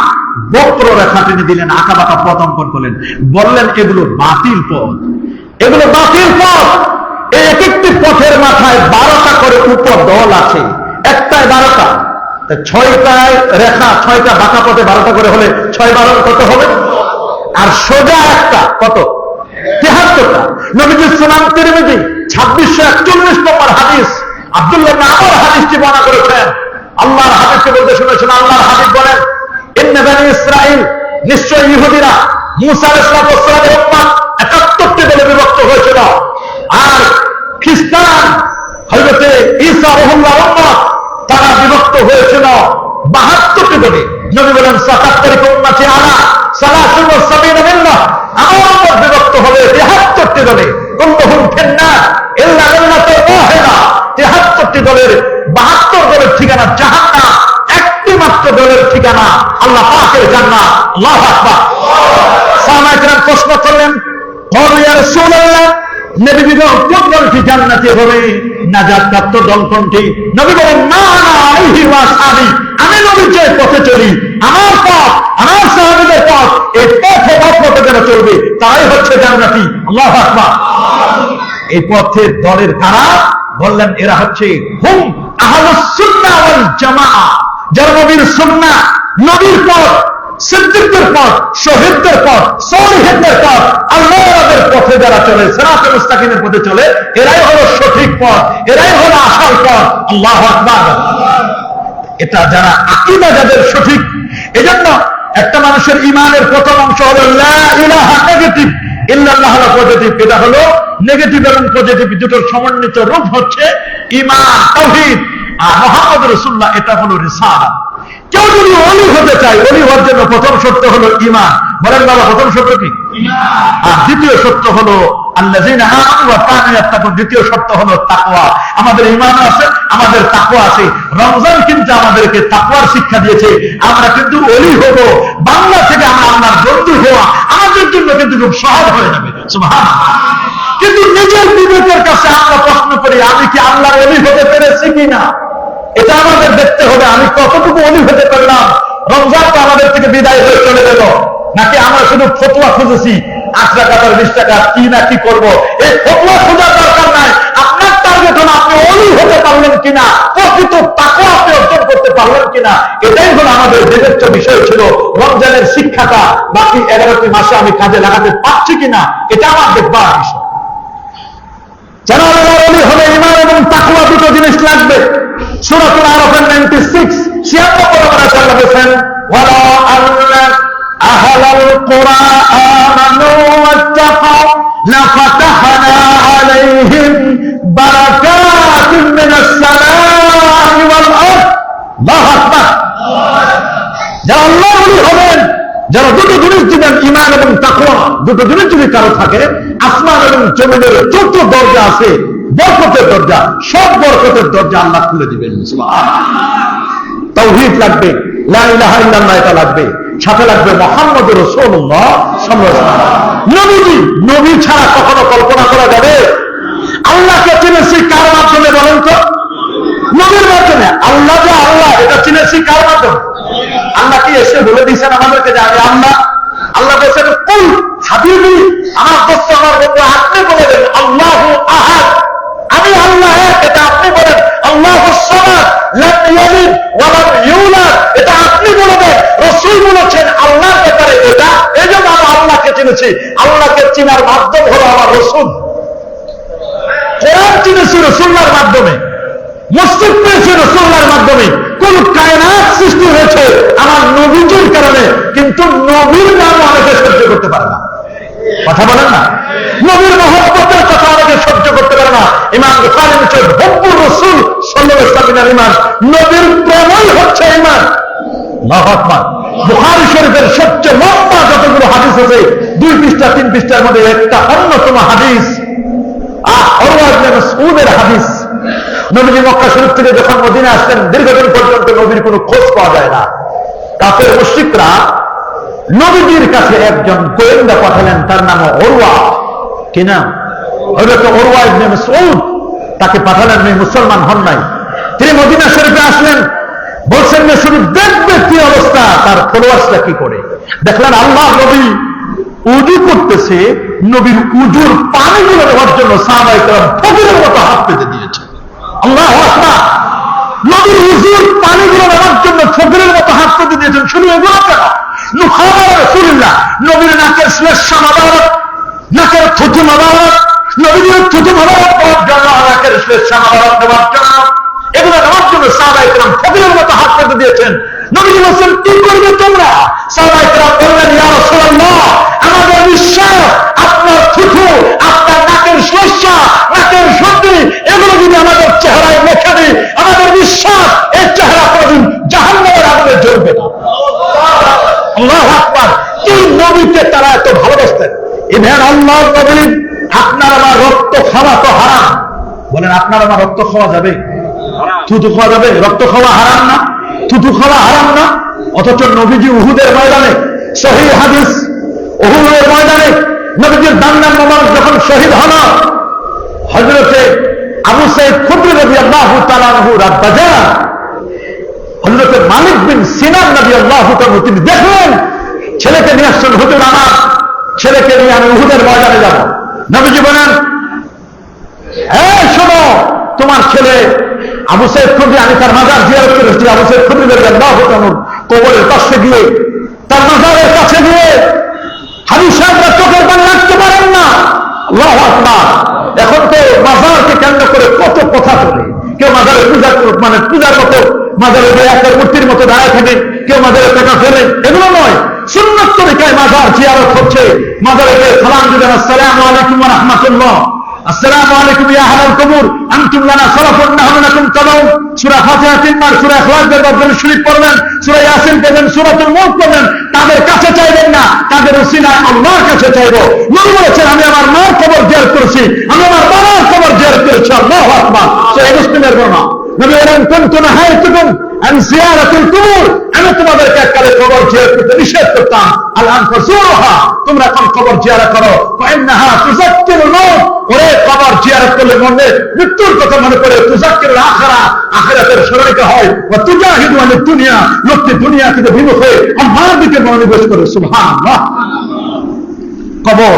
বক্র রেখা টেনে দিলেন, আঁকা বাঁকা পথ অঙ্কন করলেন, বললেন এগুলো বাতিল পথ, এগুলো বাতিল পথ। এই এক একটি পথের মাথায় 12টা করে উপদল আছে, একটায় 12টা, 6টায় রেখা, 6টা বাঁকা পথে 12টা করে হলে 6 12 কত হবে? আর সোজা একটা কত? 73টা। নবীজি সুনান তিরমিজি 2641 নম্বর হাদিস, আব্দুল্লাহ ইবনে আমর হাদিসটি বর্ণনা করেছেন। আল্লাহর হাবিবকে বলতে শুনেছেন, আল্লাহর হাবিব বলেন, ইন্না বানি ইসরাঈল, নিশ্চয় ইহুদিরা মুসা আলাইহিস সালামের উম্মত 71টি দলে বিভক্ত হয়েছিল, আর খ্রিস্টান হযরতে ঈসা রাহিমাহুল্লাহর উম্মত তারা বিভক্ত হয়েছিল 72টি দলে। নবী বলেন, সাতাত্তরি উম্মতি আলা সালাসুন ওয়া সাবিনা মিল্লাহ, আমার উম্মত বিভক্ত হবে 73টি দলে। কুল্লুহুম ফিন্নার ইল্লা মিল্লাতুন ওয়াহিদা, 73টি দলের 72 দলের ঠিকানা জাহান্নাম, একটি মাত্র দলের ঠিকানা আল্লাহ পাকের জান্নাত। আল্লাহু আকবার। সাহাবায়ে কেরাম প্রশ্ন করলেন, ক্বালু ইয়া রাসূলুল্লাহ, নবীগণ কোন দলটি জান্নাতি হবে? নাজাত প্রাপ্ত দল কোনটি? নবী বলেন, মা আনা আলাইহি ওয়া আসহাবি, আমি নবী যে পথে চলি, আমার পথ, আমার সাহাবীদের পথ, এই পথে পথে যারা চলবে তারাই হচ্ছে জান্নাতি। আল্লাহু আকবার। এই পথের দলের কারা? বললেন এরা হচ্ছে হুম আহলুস সুন্নাহ ওয়াল জামাআহ, যারা নবীর সুন্নাহ, নবীর পথ, সিদ্দিকদের পথ, শহীদদের পথ, সালিহীনদের পথ, আল্লাহর পথে যারা চলে, সিরাতুল মুস্তাকিমের পথে চলে, এরাই হলো সঠিক পথ, এরাই হলো আসল পথ। আল্লাহু আকবার। এটা যারা আকীদা যাদের সঠিক, এজন্য একটা মানুষের ঈমানের প্রথম অংশ হলো লা ইলাহা নেগেটিভ, ইল্লাল্লাহ হলো পজিটিভ। এটা হলো নেগেটিভ এবং পজিটিভ দুটোর সমন্বিত রূপ হচ্ছে ঈমান, তাওহীদ। আর মুহাম্মদ রাসূলুল্লাহ, এটা হলো রিসালাত। কেউ যদি ওলি হতে চায়, ওলি হওয়ার জন্য প্রথম শর্ত হলো ঈমান। বলেন বাবা, প্রথম শর্ত কি? আর দ্বিতীয় সত্য হলো আল্লাযীনা আমানু ওয়া কানু ইয়াত্তাকুন, দ্বিতীয় সত্য হলো তাকওয়া। আমাদের ঈমান আছে, আমাদের তাকওয়া আছে। রমজান কিন্তু আমাদেরকে তাকওয়ার শিক্ষা দিয়েছে। আমরা কিন্তু ওলি হব, বাংলা থেকে আমরা আল্লাহর বন্ধু হওয়া আমাদের জন্য কিন্তু খুব সহজ হয়ে যাবে। সুবহানাল্লাহ। কিন্তু নিজের বিবেকের কাছে আমরা প্রশ্ন করি, আমি কি আল্লাহর ওলি হতে পেরেছি কিনা? এটা আমাদের দেখতে হবে, আমি কতটুকু ওলি হতে পারলাম। রমজান তো আমাদের থেকে বিদায় হয়ে চলে গেল, নাকি আমরা শুধু ফতোয়া খুঁজেছি 8 টাকা 20 টাকা কি না কি করবো? এই ফতোয়া খোঁজার দরকার নাই। আপনার টার্গেট হলো আপনি ওলি হতে পারলেন কিনা, প্রকৃত তাকওয়া আপনি অর্জন করতে পারলেন কিনা। এটাই হলো আমাদের বিবেচ্য বিষয় ছিল। রমজানের শিক্ষাটা বাকি 11টি মাসে আমি কাজে লাগাতে পারছি কিনা, এটা আমার দেখবার বিষয়। যারা আল্লাহর ওলি হলে ঈমান এবং তাকওয়া দুটো জিনিস লাগবে। সূরাতুল আরাফের 96 76 নম্বর আয়াতে আল্লাহ বলেছেন, ওয়ালা আন্না আহলাল কুরআ আমানু ওয়াত্তাকাউ লাফাতাহনা আলাইহিম বারাকাতুম মিনাস সামাই ওয়াল আরদ। আল্লাহু আকবার। যারা আল্লাহর ওলি হবেন, যারা দুটো জিনিস দিবেন, ঈমান এবং তাকওয়া, দুটো জিনিস যদি কারো থাকে, আসমান এবং জমিনের যত দরজা আছে, বরকতের দরজা, সব বরকতের দরজা আল্লাহ খুলে দিবেন। সুবহানাল্লাহ। তাওহীদ লাগবে, লা ইলাহা ইল্লাল্লাহ এটা লাগবে, সাথে লাগবে মুহাম্মদুর রাসূলুল্লাহ সাল্লাল্লাহু আলাইহি ওয়াসাল্লাম। নবী ছাড়া কখনো কল্পনা করা যাবে? আল্লাহকে চিনেছি কার মাধ্যমে বলেন তো? নবীর মাধ্যমে। আল্লাহ যে আল্লাহ, এটা চিনেছি কার মাধ্যমে? আল্লাহ কি এসে বলে দিয়েছেন আমাদেরকে যে আমি আল্লাহ? আল্লাহ বলছেন, কুল হাবিবি, আমার দোস্ত, আমার বন্ধু, আপনি বলে দেন আল্লাহু আহাদ, আমি আল্লাহ এক, এটা আপনি বলেন। আল্লাহুস সামাদ, লাম ইয়ালিদ ওয়া লাম ইউলাদ, এটা আপনি বলে দেন। রাসূল বলেছেন আল্লাহর ব্যাপারে এটা, এজন্য আমরা আল্লাহকে চিনেছি। আল্লাহকে চিনার মাধ্যম হলো আমার রাসূল। কোরআন চিনেছি রাসূলের মাধ্যমে, মসজিদ পেয়েছে রাসূলের মাধ্যমে, কোন কায়নাত সৃষ্টি হয়েছে আমার নবীজির কারণে। কিন্তু নবীর নাম অনেকে সহ্য করতে পারে না। কথা বলেন না? নবীর মহব্বতের কথা অনেকে সহ্য করতে পারে না। ইমাম বুখারী বলেছেন, হুব্বুর রাসূল সাল্লাল্লাহু আলাইহি ওয়াসাল্লামের ঈমান, নবীর প্রেমই হচ্ছে ঈমান। আল্লাহু আকবার। বুখারী শরীফের সবচেয়ে লম্বা যতগুলো হাদিস আছে, 2 পৃষ্ঠা 3 পৃষ্ঠার মধ্যে একটা অন্যতম হাদিস উরওয়া ইবনে মাসউদের হাদিস। নবীজি মক্কা শরীফ থেকে যখন মদিনা আসলেন, দীর্ঘদিন পর্যন্ত নবীর কোনো খোঁজ পাওয়া যায় না। কাফের মুশরিকরা নবীজির কাছে একজন গোয়েন্দা পাঠালেন, তার নাম উরওয়া। কি নাম? উরওয়া ইবনে মাসউদ। তাকে পাঠালেন, উনি মুসলমান হন নাই। তিনি মদিনা শরীফে আসলেন, বলছেন যে শুধু দেখবে কি অবস্থা, তার ফলোয়ার্সরা কি করে। দেখলেন আল্লাহ নবী উযু করতেছে, নবীর উযুর পানিগুলো নেওয়ার জন্য সাহাবায়ে কেরাম ফকিরের মতো হাত পেতে দিয়েছে। আল্লাহু আকবার। নবীর উযুর পানিগুলো নেওয়ার জন্য ফকিরের মতো হাত পেতে দিয়েছেন। শুধু এগুলো কেন? মুহাম্মদ রাসূলুল্লাহ, নবীর নাকের শ্লেষ্মা মোবারক, নাকের থুতু মোবারক, নবীর থুতু মোবারক পাওয়ার জন্য, নাকের শ্লেষ্মা মোবারক নেওয়ার জন্য, এগুলো নেওয়ার জন্য সাহাবায়ে কেরাম ফকিরের মতো হাত পেতে দিয়েছেন। নবীজি বলছেন, কি করবে তোমরা? সাহাবায়ে কেরাম বললেন, ইয়া রাসূলুল্লাহ, আমাদের বিশ্বাস আপনার থুতু, আপনার নাকের শ্লেষ্মা, নাকের সর্দি, এগুলো যদি আমাদের চেহারায় লেখা দিই, আমাদের বিশ্বাস এই চেহারা কোনদিন জাহান্নামের আগুনে জ্বলবে না। আল্লাহু আকবার। এই নবীকে তারা এত ভালোবাসতেন। ইভেন আল্লাহর নবী, আপনার আমার রক্ত খাওয়া তো হারাম। বলেন, আপনার আমার রক্ত খাওয়া যাবে? থুতু খাওয়া যাবে? রক্ত খাওয়া হারাম না? থুতু খাওয়া হারাম না? অথচ নবীজি উহুদের ময়দানে, সহিহ হাদিস, উহুদের ময়দানে নবীজির দান্নান মোবারক যখন শহীদ হল, হযরতে আবু সাঈদ খুদরী রাদিয়াল্লাহু তাআলা আনহু রাব্বাজা, হযরতে মালিক বিন সিনান রাদিয়াল্লাহু তাআলা তিনি দেখলেন, ছেলেকে নিয়ে আসছেন, হুজুর আমার ছেলেকে নিয়ে আমি উহুদের ময়দানে যাব। নবীজি বলেন, হ্যাঁ শোনো, তোমার ছেলে আবু সাঈদ খুদরী, আমি তার মাজার জিয়ারত করেছি। আবু সাঈদ খুদরী রাদিয়াল্লাহু তাআলা কবরের পাশে গিয়ে, তার মাজারের কাছে গিয়ে হাজি সাহেবরা চোখের পানি রাখতে পারেন না। আল্লাহু আকবার। এখন তো মাজারকে কেন্দ্র করে কত কথা চলে। কেউ মাজারে পূজার মতো মাজারে একটা মূর্তির মতো দাঁড়ায় থাকে, কেউ মাজারে টাকা ফেলে, এগুলো নয়। সুন্নাত তরিকায় মাজার জিয়ারত হচ্ছে। মাজারে সালাম দিবেন, আসসালামু আলাইকুম ওয়া রাহমাতুল্লাহ, আসসালামু আলাইকুম ইয়া আহলাল কুবুর আনতুম লানা সালাফুন নাহনু লাকুম তাবাউন। সূরা ফাতিহা 3 বার, সূরা ইখলাস দরবার শরীফ পড়বেন, সূরা ইয়াসিন পড়বেন, সূরাতুল মুলক পড়বেন। তাদের কাছে চাইবেন না, তাদের ওসিলায় আল্লাহর কাছে চাইবো। নবী বলেছেন, আমি আমার মার কবর জিয়ারত করেছি, আমি আমার বাবার কবর জিয়ারত করেছি। আল্লাহু আকবার। সহিহ মুসলিমের বর্ণনা। নবী বলেন, কুনতু নাহাইতুকুম আন জিয়ারাতিল কুবুর, আমি তোমাদেরকে এককালে কবর জিয়ারত করতে নিষেধ করতাম। আলআন ফাজুরুহা, তোমরা এখন কবর জিয়ারত করো। ফাইন্নাহা তুযাক্কিরুল মাউত, ওরে কবর জিয়ারত করলে মনে মৃত্যুর কথা মনে পড়ে। তুযাক্কিরুল আখিরা, আখিরাতের স্মরণিকা হয়। ওয়া তুজাহিদু আনিদ দুনিয়া, লোকটি দুনিয়া থেকে বিমুখ হয়ে আল্লাহর দিকে মনোনিবেশ করে। সুবহানাল্লাহ। কবর,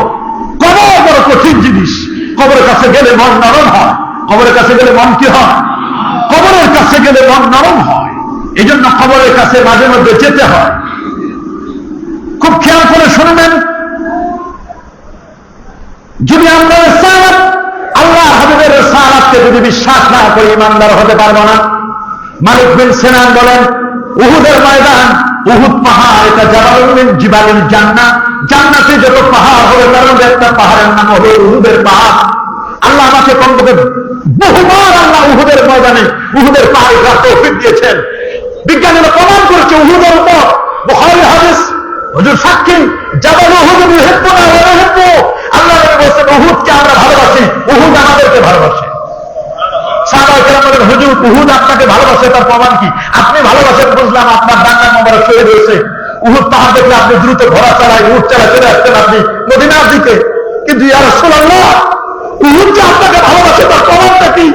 কবর বড় কঠিন জিনিস। কবরের কাছে গেলে মন নরম হয়। কবরের কাছে গেলে মন কি হয়? কবরের কাছে গেলে মন নরম হয়। এই জন্য কবরের কাছে মাঝে মধ্যে যেতে হয়। খুব খেয়াল করে শুনবেন, যদি আমরা রিসালাত, আল্লাহ হাবিবের রিসালাতকে যদি বিশ্বাস না করি, ইমানদার হতে পারবো না। মালিক বিন সিনান বলেন, উহুদের ময়দান, উহুদ পাহাড়, এটা জাবালুন মিন জিবালিল জান্নাহ, জান্নাতে যত পাহাড় হবে তার মধ্যে একটা পাহাড়ের নাম হবে উহুদের পাহাড়। আল্লাহ আমাকে কমপক্ষে বহুবার আল্লাহ উহুদের ময়দানে উহুদের পাহাড়ে যাওয়ার তৌফিক দিয়েছেন। বিজ্ঞানীরা প্রমাণ করেছে উহুদের উপর, বুখারী হাদিস, হুজুর সাক্ষী, জাবাল উহুদ ইউহিব্বুনা ওয়া নুহিব্বু। আল্লাহ বলেছেন, উহুদকে আমরা ভালোবাসি, উহুদ আমাদেরকে ভালোবাসে। সাহাবায়ে কেরাম বলেন, হুজুর উহুদ আপনাকে ভালোবাসে, তার প্রমাণ কি? আপনি ভালোবাসেন বুঝলাম, আপনার ডান্ডা মোবারক শহীদ হয়েছে। উহুদ পাহাড় দেখলে আপনি দ্রুত ঘোড়া চালায়, উট চালায় চলে আসতেন আপনি মদিনার দিকে। কিন্তু ইয়া রাসূলুল্লাহ, উহুদ যে আপনাকে ভালোবাসে তার প্রমাণটা কি?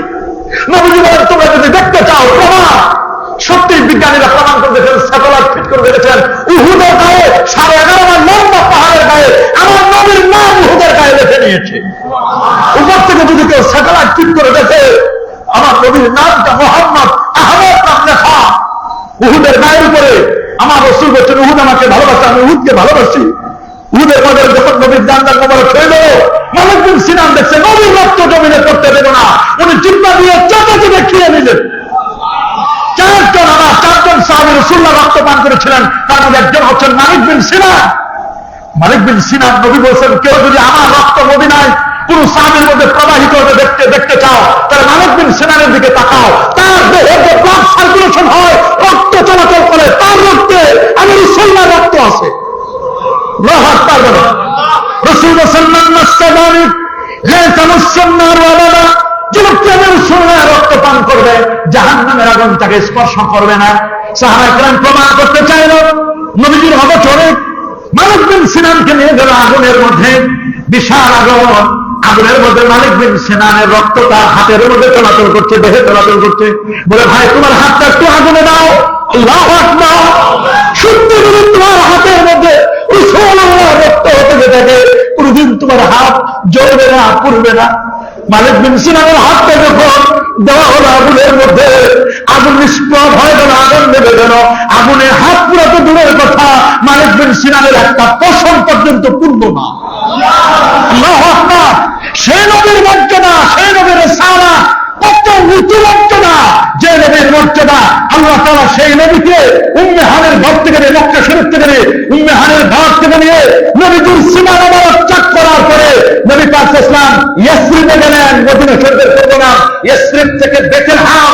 নবীজি বলেন, তোমরা যদি দেখতে চাও প্রমাণ, সত্যি বিজ্ঞানীরা প্রমাণ করে দেখেন, স্যাটেলাইট ফিট করে দেখেছেন, উহুদের গায়ে 11.5 লম্বা পাহাড়ের গায়ে আমার নবীর নাম উহুদের গায়ে লিখে নিয়েছে। উপর থেকে যদি কেউ স্যাটেলাইট ফিট করে দেখে, আমার নবীর নামটা মোহাম্মদ আহমদ নাম লেখা উহুদের গায়ের উপরে। আমার রাসূল বলেছেন, উহুদ আমাকে ভালোবাসে, আমি উহুদকে ভালোবাসি। উহুদের মধ্যে যখন নবীর জান্নাত মোবারক হইল, মালিক বিন সিনান দেখছে নবীর রক্ত জমিনে করতে দেব না, উনি জিহ্বা দিয়ে চেটে চেটে খেয়ে নিলেন। চারজন সাহাবী রাসূলুল্লাহ রক্ত পান করেছিলেন, তার মধ্যে একজন হচ্ছেন মালিক বিন সিনান। মালিক বিন সিনান নবী বলছেন, কেউ যদি আমার রক্ত মদিনায় কোন সাহাবীর মধ্যে প্রবাহিত হতে দেখতে চাও, তাহলে মালিক বিন সিনানের দিকে তাকাও। তার দেহে যে ব্লাড সার্কুলেশন হয়, রক্ত চলাচল করে, তার রক্তে আমি রাসূলুল্লাহর রক্ত আছে। আল্লাহু আকবার বলেন। রাসূল সাল্লাল্লাহু আলাইহি ওয়াসাল্লাম যে ব্যক্তি আমি রাসূলুল্লাহর রক্ত পান করবে, জাহান্নামের আগুন তাকে স্পর্শ করবে না। সাহাবায়ে কেরাম প্রমাণ করতে চাইল, নবীজির অবচরে মালিক বিন সিনানকে নিয়ে গেল আগুনের মধ্যে, বিশাল আগুন। আগুনের মধ্যে মালিক বিন সিনানের রক্ত তার হাতের মধ্যে চলাচল করছে, দেহে চলাচল করছে। বলে, ভাই তোমার হাতটা একটু আগুনে দাও। আল্লাহু আকবার। সত্যি যদি তোমার হাতের মধ্যে রাসূলুল্লাহর রক্ত হতে থাকে, কোনদিন তোমার হাত জ্বলবে না, পুড়বে না। মালিক বিন সিনানের হাতটা যখন দেওয়া হলো আগুনের মধ্যে, আগুন নিষ্প্রভ হয়ে গেল, আগুন নেমে গেল। আগুনে হাত পুরা তো দূরের কথা, মালিক বিন সিনানের একটা পশম পর্যন্ত পুড়ল না। আল্লাহু আকবার। সেই নবীর মর্যাদা, সেই নবীর রিসালাত কত উঁচু মর্যাদা, যে নবীর মর্যাদা আল্লাহ তাআলা সেই নবীকে উম্মে হানির ঘর থেকে নিয়ে, মক্কা শরীফ থেকে নিয়ে, উম্মে হানির ঘর থেকে নিয়ে নবীর সীমা মোবারক চাক করার পরে নবী পাক ইসলাম ইয়াসরিবে গেলেন। মদিনা শরীফের পূর্ব নাম ইয়াসরিব থেকে বেথলেহেম,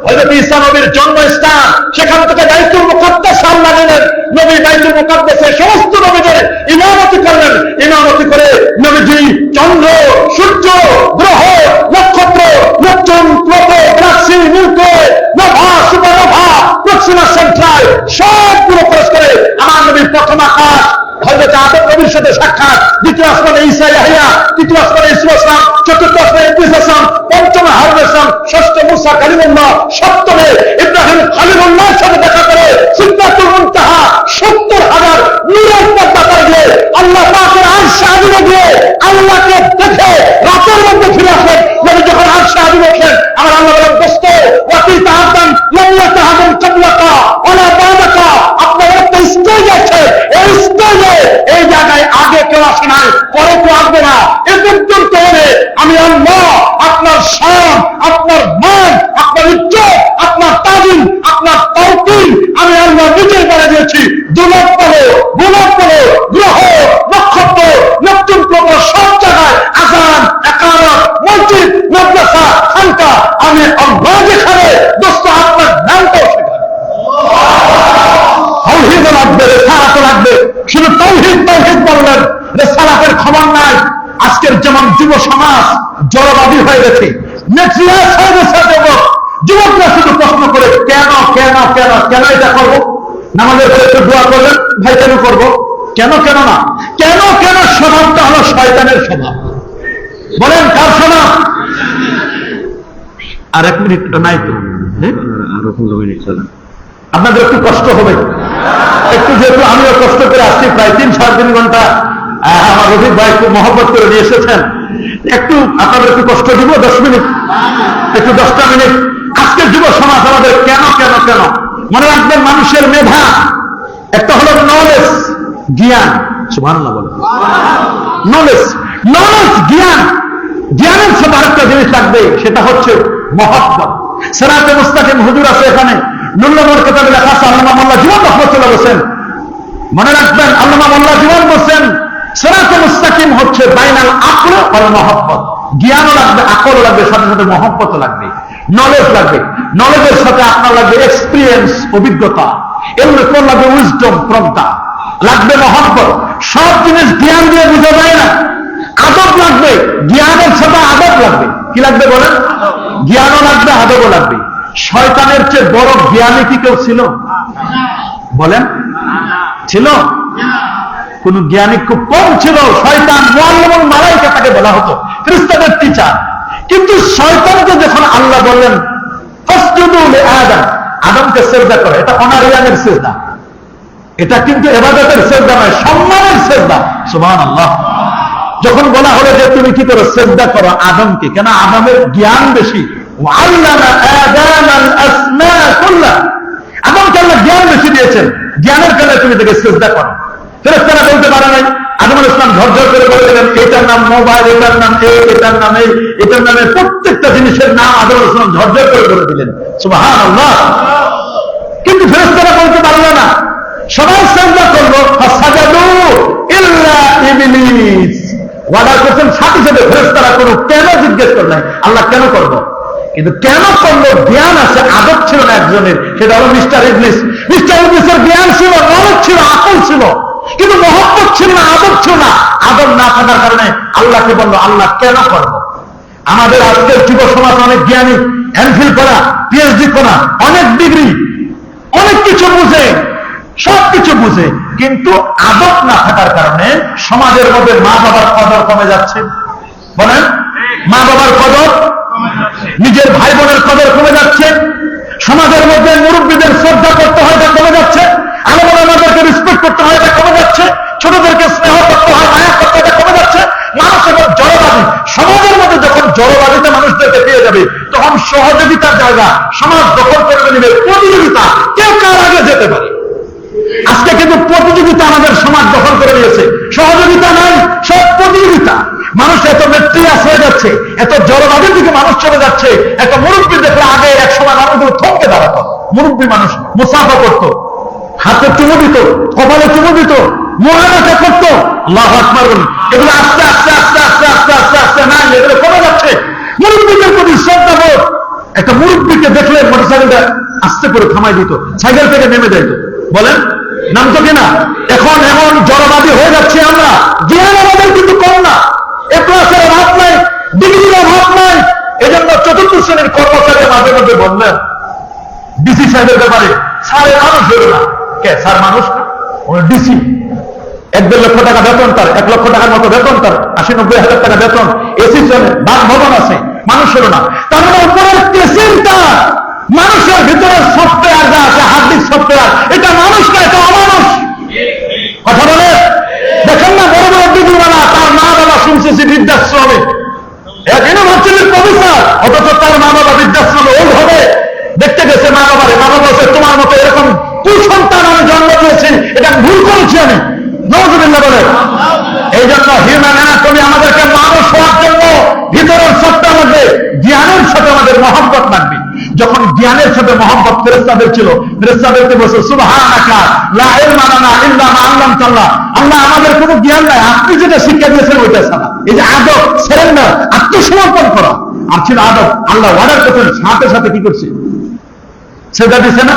হযরত ঈসা নবীর জন্মস্থান। সেখান থেকে বাইতুল মুকাদ্দাস আল্লাহ নিলেন। নবী বাইতুল মুকাদ্দাসে সমস্ত নবীদের ইমামতি করলেন। ইমামতি করে নবীজি চন্দ্র, সূর্য, গ্রহ, নক্ষত্র, Neptune, Pluto, galaxy, milky way, nova, supernova, Proxima central সবগুলো খোঁজ করে আমার নবীর প্রথম আকাশ হযরত আদম নবীর সাথে সাক্ষাৎ, দ্বিতীয় আসমানে ঈসা ইয়াহইয়া, তৃতীয় আসমানে ঈসা ইসলাম, চতুর্থ আসমানে ইদ্রিস ইসলাম, পঞ্চমে হারুন ইসলাম, ষষ্ঠ মুসা কালিমুল্লাহ, সপ্তমে ইব্রাহিম খলিলুল্লাহর সাথে দেখা করে সিদরাতুল মুনতাহা 70,000 নূরের পর্দা পার দিয়ে আল্লাহ পাকের আরশে আজিমে গিয়ে আল্লাহকে দেখে রাতের মধ্যে ফিরে আসেন। নবী যখন আরশে আজিমে ওঠেন, আমার আল্লাহ বলেন, দোস্ত ওয়াতি তাহাদান লাম ইয়াতাহাদান কাবলাকা ওয়ালা বাদাকা, আপনার একটা স্টেজ আছে, এই স্টেজে এই জায়গায় আগে কেউ আসে নাই, পরে কেউ আসবে না। এ পর্যন্ত হলে আমি আল্লাহ আপনার শান, আপনার মান, আপনার ইজ্জত, আপনার তাজিম, আপনার তাওকিল আমি আল্লাহ নিজে বলে দিয়েছি। দুলক বলো, গোলক বলো, গ্রহ, নক্ষত্র, নেপচুন, প্লুটো সব জায়গায় আযান, ইকামত, তাওহীদও লাগবে, রিসালাতও লাগবে। শুধু তাওহীদ তাওহীদ বললেন, রিসালাতের খবর নাই। আজকের যেমন যুব সমাজ জড়বাদী হয়ে গেছে, নেটরিয়াস হয়ে গেছে যুবক। যুবকরা শুধু প্রশ্ন করে কেন কেন কেন কেন এটা করবো। নামাজের পরে একটু দোয়া করলেন, ভাই কেন করবো, কেন কেন না, কেন কেন স্বভাবটা হলো শয়তানের স্বভাব। বলেন কার স্বভাব? আর 1 মিনিট নাই তো, আরো 15 মিনিট চলে। আপনাদের একটু কষ্ট হবে একটু, যেহেতু আমিও কষ্ট করে আসছি প্রায় 3-3.5 ঘন্টা। আমার রফিক ভাই খুব মহব্বত করে নিয়ে এসেছেন, একটু আপনাদের একটু কষ্ট দিব। 10 মিনিট, একটু 10টা মিনিট। আজকের যুব সমাজ আমাদের কেন কেন কেন। মনে রাখবেন, মানুষের মেধা একটা হলো নলেজ, জ্ঞান। সুবহানাল্লাহ বলেন। নলেজ, নলেজ জ্ঞান, জ্ঞানের সাথে আরেকটা জিনিস লাগবে, সেটা হচ্ছে মহব্বত। সিরাতে মুস্তাকিম হুজুর আছে এখানে, নুরুল কিতাবে লেখা আছে। আল্লামা মোল্লা জীবন রাহমাতুল্লাহ বলেন, মনে রাখবেন, আল্লামা মোল্লা জীবন বলেন সিরাতে মুস্তাকিম হচ্ছে বাইনাল আকল ওয়াল মহব্বত। জ্ঞানও লাগবে, আকলও লাগবে, সাথে সাথে মহব্বতও লাগবে, নলেজ লাগবে। নলেজের সাথে আপনার লাগবে এক্সপিরিয়েন্স, অভিজ্ঞতা। এর উপর লাগবে উইজডম, প্রজ্ঞা, লাগবে মহব্বত। সব জিনিস জ্ঞান দিয়ে বোঝা যায় না। আদব লাগবে, জ্ঞানের সাথে আদব লাগবে। কি লাগবে বলেন? জ্ঞানও লাগবে, আদবও লাগবে। শয়তানের চেয়ে বড় জ্ঞানী কি কেউ ছিল? বলেন, ছিল? কোন জ্ঞানী খুব কম ছিল। শয়তান মুআল্লিমুল মালায়েকা তাকে বলা হতো, ফেরেশতাদের টিচার। কিন্তু শয়তানকে যখন আল্লাহ বললেন ফাসজুদু লিআদম, আদমকে সিজদা করো, এটা অনারিয়ানের সিজদা, এটা কিন্তু ইবাদতের সিজদা নয়, সম্মানের সিজদা। সুবহানাল্লাহ। যখন বলা হলো যে তুমি কি করো, সিজদা করো আদমকে, কেন আদমের জ্ঞান বেশি। ওয়াল্লামা আদামাল আসমা কুল্লাহ, আদমকে আল্লাহ জ্ঞান বেশি দিয়েছেন, জ্ঞানের কারণে তুমি তাকে সিজদা করো। ফেরেশতারা বলতে পারে নাই। আদম আলাইহিস সালাম ঝরঝর করে বলে দিলেন, এটার নাম মোবাইল, এটার নাম এই, এটার নাম এই, এটার নামে প্রত্যেকটা জিনিসের নাম আদম আলাইহিস সালাম ঝরঝর করে বলে দিলেন। সুবহানাল্লাহ। কিন্তু ফেরেশতারা বলতে পারলো না। সবাই সিজদা করলো, ফাসাজাদু ইল্লা ইবলিস। ওয়াদা করছেন, সাথে সাথে ফেরেশতারা কোনো কেন জিজ্ঞেস করে নাই, আল্লাহ কেন করবো। কিন্তু কেন করলো, জ্ঞান আছে, আদব ছিল না একজনের, সেটা হলো মিস্টার ইবলিস। মিস্টার ইবলিসের জ্ঞান ছিল, নলেজ ছিল, আকল ছিল, কিন্তু মহব্বত ছিল না, আদব ছিল না। আদব না থাকার কারণে আল্লাহকে বললো, আল্লাহ কেন করবো। আমাদের আজকের যুব সমাজ অনেক জ্ঞানী, এমফিল করা, পিএইচডি করা, অনেক ডিগ্রি, অনেক কিছু বুঝে, সবকিছু বুঝে, কিন্তু আদব না থাকার কারণে সমাজের মধ্যে মা বাবার কদর কমে যাচ্ছে। বলেন, মা বাবার কদর, নিজের ভাই বোনের কদর কমে যাচ্ছে। সমাজের মধ্যে মুরব্বীদের শ্রদ্ধা করতে হয়, তা কমে যাচ্ছে। আলেম ওলামাদেরকে রেসপেক্ট করতে হয়, এটা কমে যাচ্ছে। ছোটদেরকে স্নেহ করতে হয়, মায়া করতে হয়, এটা কমে যাচ্ছে। মানুষ এখন জড়বাদী। সমাজের মধ্যে যখন জড়বাদীতে মানুষদেরকে পেয়ে যাবে, তখন সহযোগিতার জায়গা সমাজ দখল করে নেবে। প্রতিযোগিতা, কে কার আগে যেতে পারে। আজকে কিন্তু প্রতিযোগিতা আমাদের সমাজ দখল করে নিয়েছে, সহযোগিতা নাই, সব প্রতিযোগিতা। মানুষ এত মেট্রিয়াস হয়ে যাচ্ছে, এত জড়বাদের দিকে মানুষ চলে যাচ্ছে। একটা মুরব্বী দেখলে আগে এক সময় মানুষগুলো থমকে দাঁড়াতো, মুরব্বী মানুষ মুসাফা করতো, হাতে চুমু দিত, কপালে চুমু দিত, মুআনাকা করতো। আল্লাহু আকবার বলুন। এগুলো আস্তে আস্তে আস্তে আস্তে আস্তে আস্তে আস্তে না, এগুলো কমে যাচ্ছে। মুরব্বীদের প্রতি শ্রদ্ধাবোধ। একটা মুরব্বীকে দেখলে মোটরসাইকেলটা আস্তে করে থামাই দিত, সাইকেল থেকে নেমে যাইত। বলেন, নাম তো কিনা। এখন এমন জড়বাদী হয়ে যাচ্ছে আমরা, জ্ঞান আমাদের কিন্তু কম না, এ ক্লাসের অভাব নাই, ডিগ্রির অভাব নাই। এজন্য চতুর্থ শ্রেণীর কর্মচারী মাঝে মধ্যে বললেন ডিসি সাহেবের ব্যাপারে, স্যার মানুষ হলো না। কে স্যার মানুষ না, ডিসি। 1-1.5 লক্ষ টাকা বেতন তার, 1 লক্ষ টাকার মতো বেতন তার, 80-90 হাজার টাকা বেতন, এসি চলে, বাসভবন আছে, মানুষ হলো না। তার মানে উপরের কেসিংটা, মানুষের ভিতরে সফটওয়্যার যা আছে, হার্ডডিস্ক সফটওয়্যার, এটা মানুষ না, এটা অমানুষ। কথা বলে দেখেন না, বড় বড় ডিগ্রিওয়ালা, তার মা বাবা শুনছে বৃদ্ধাশ্রমে, এক ইউনিভার্সিটির প্রফেসর, অথচ তার মা বাবা বৃদ্ধাশ্রমে ওই হবে দেখতে গেছে মা বাবারে। মা বাবা বলছে, তোমার মতো এরকম কুসন্তান আমি জন্ম দিয়েছি, এটা ভুল করেছি আমি। নাউযুবিল্লাহ বলে। এই জন্য হিউম্যান অ্যানাটমি আমাদেরকে মানুষ হওয়ার জন্য ভিতরের সত্তা লাগবে, জ্ঞানের সাথে আমাদের মহব্বত লাগবে। যখন জ্ঞানের সাথে মহব্বত ফেরেশতাদের ছিল, ফেরেশতাদেরকে বলছে সুবহানাকা লা ইলমা লানা ইল্লা মা আল্লামতানা। আল্লাহ আমাদের কোনো জ্ঞান নাই, আপনি যেটা শিক্ষা দিয়েছেন ওইটা ছাড়া। এই যে আদব, সারেন্ডার, আত্মসমর্পণ করা, আর ছিল আদব। আল্লাহ অর্ডার করছেন, সাথে সাথে কি করছে, সেটা দিছে না।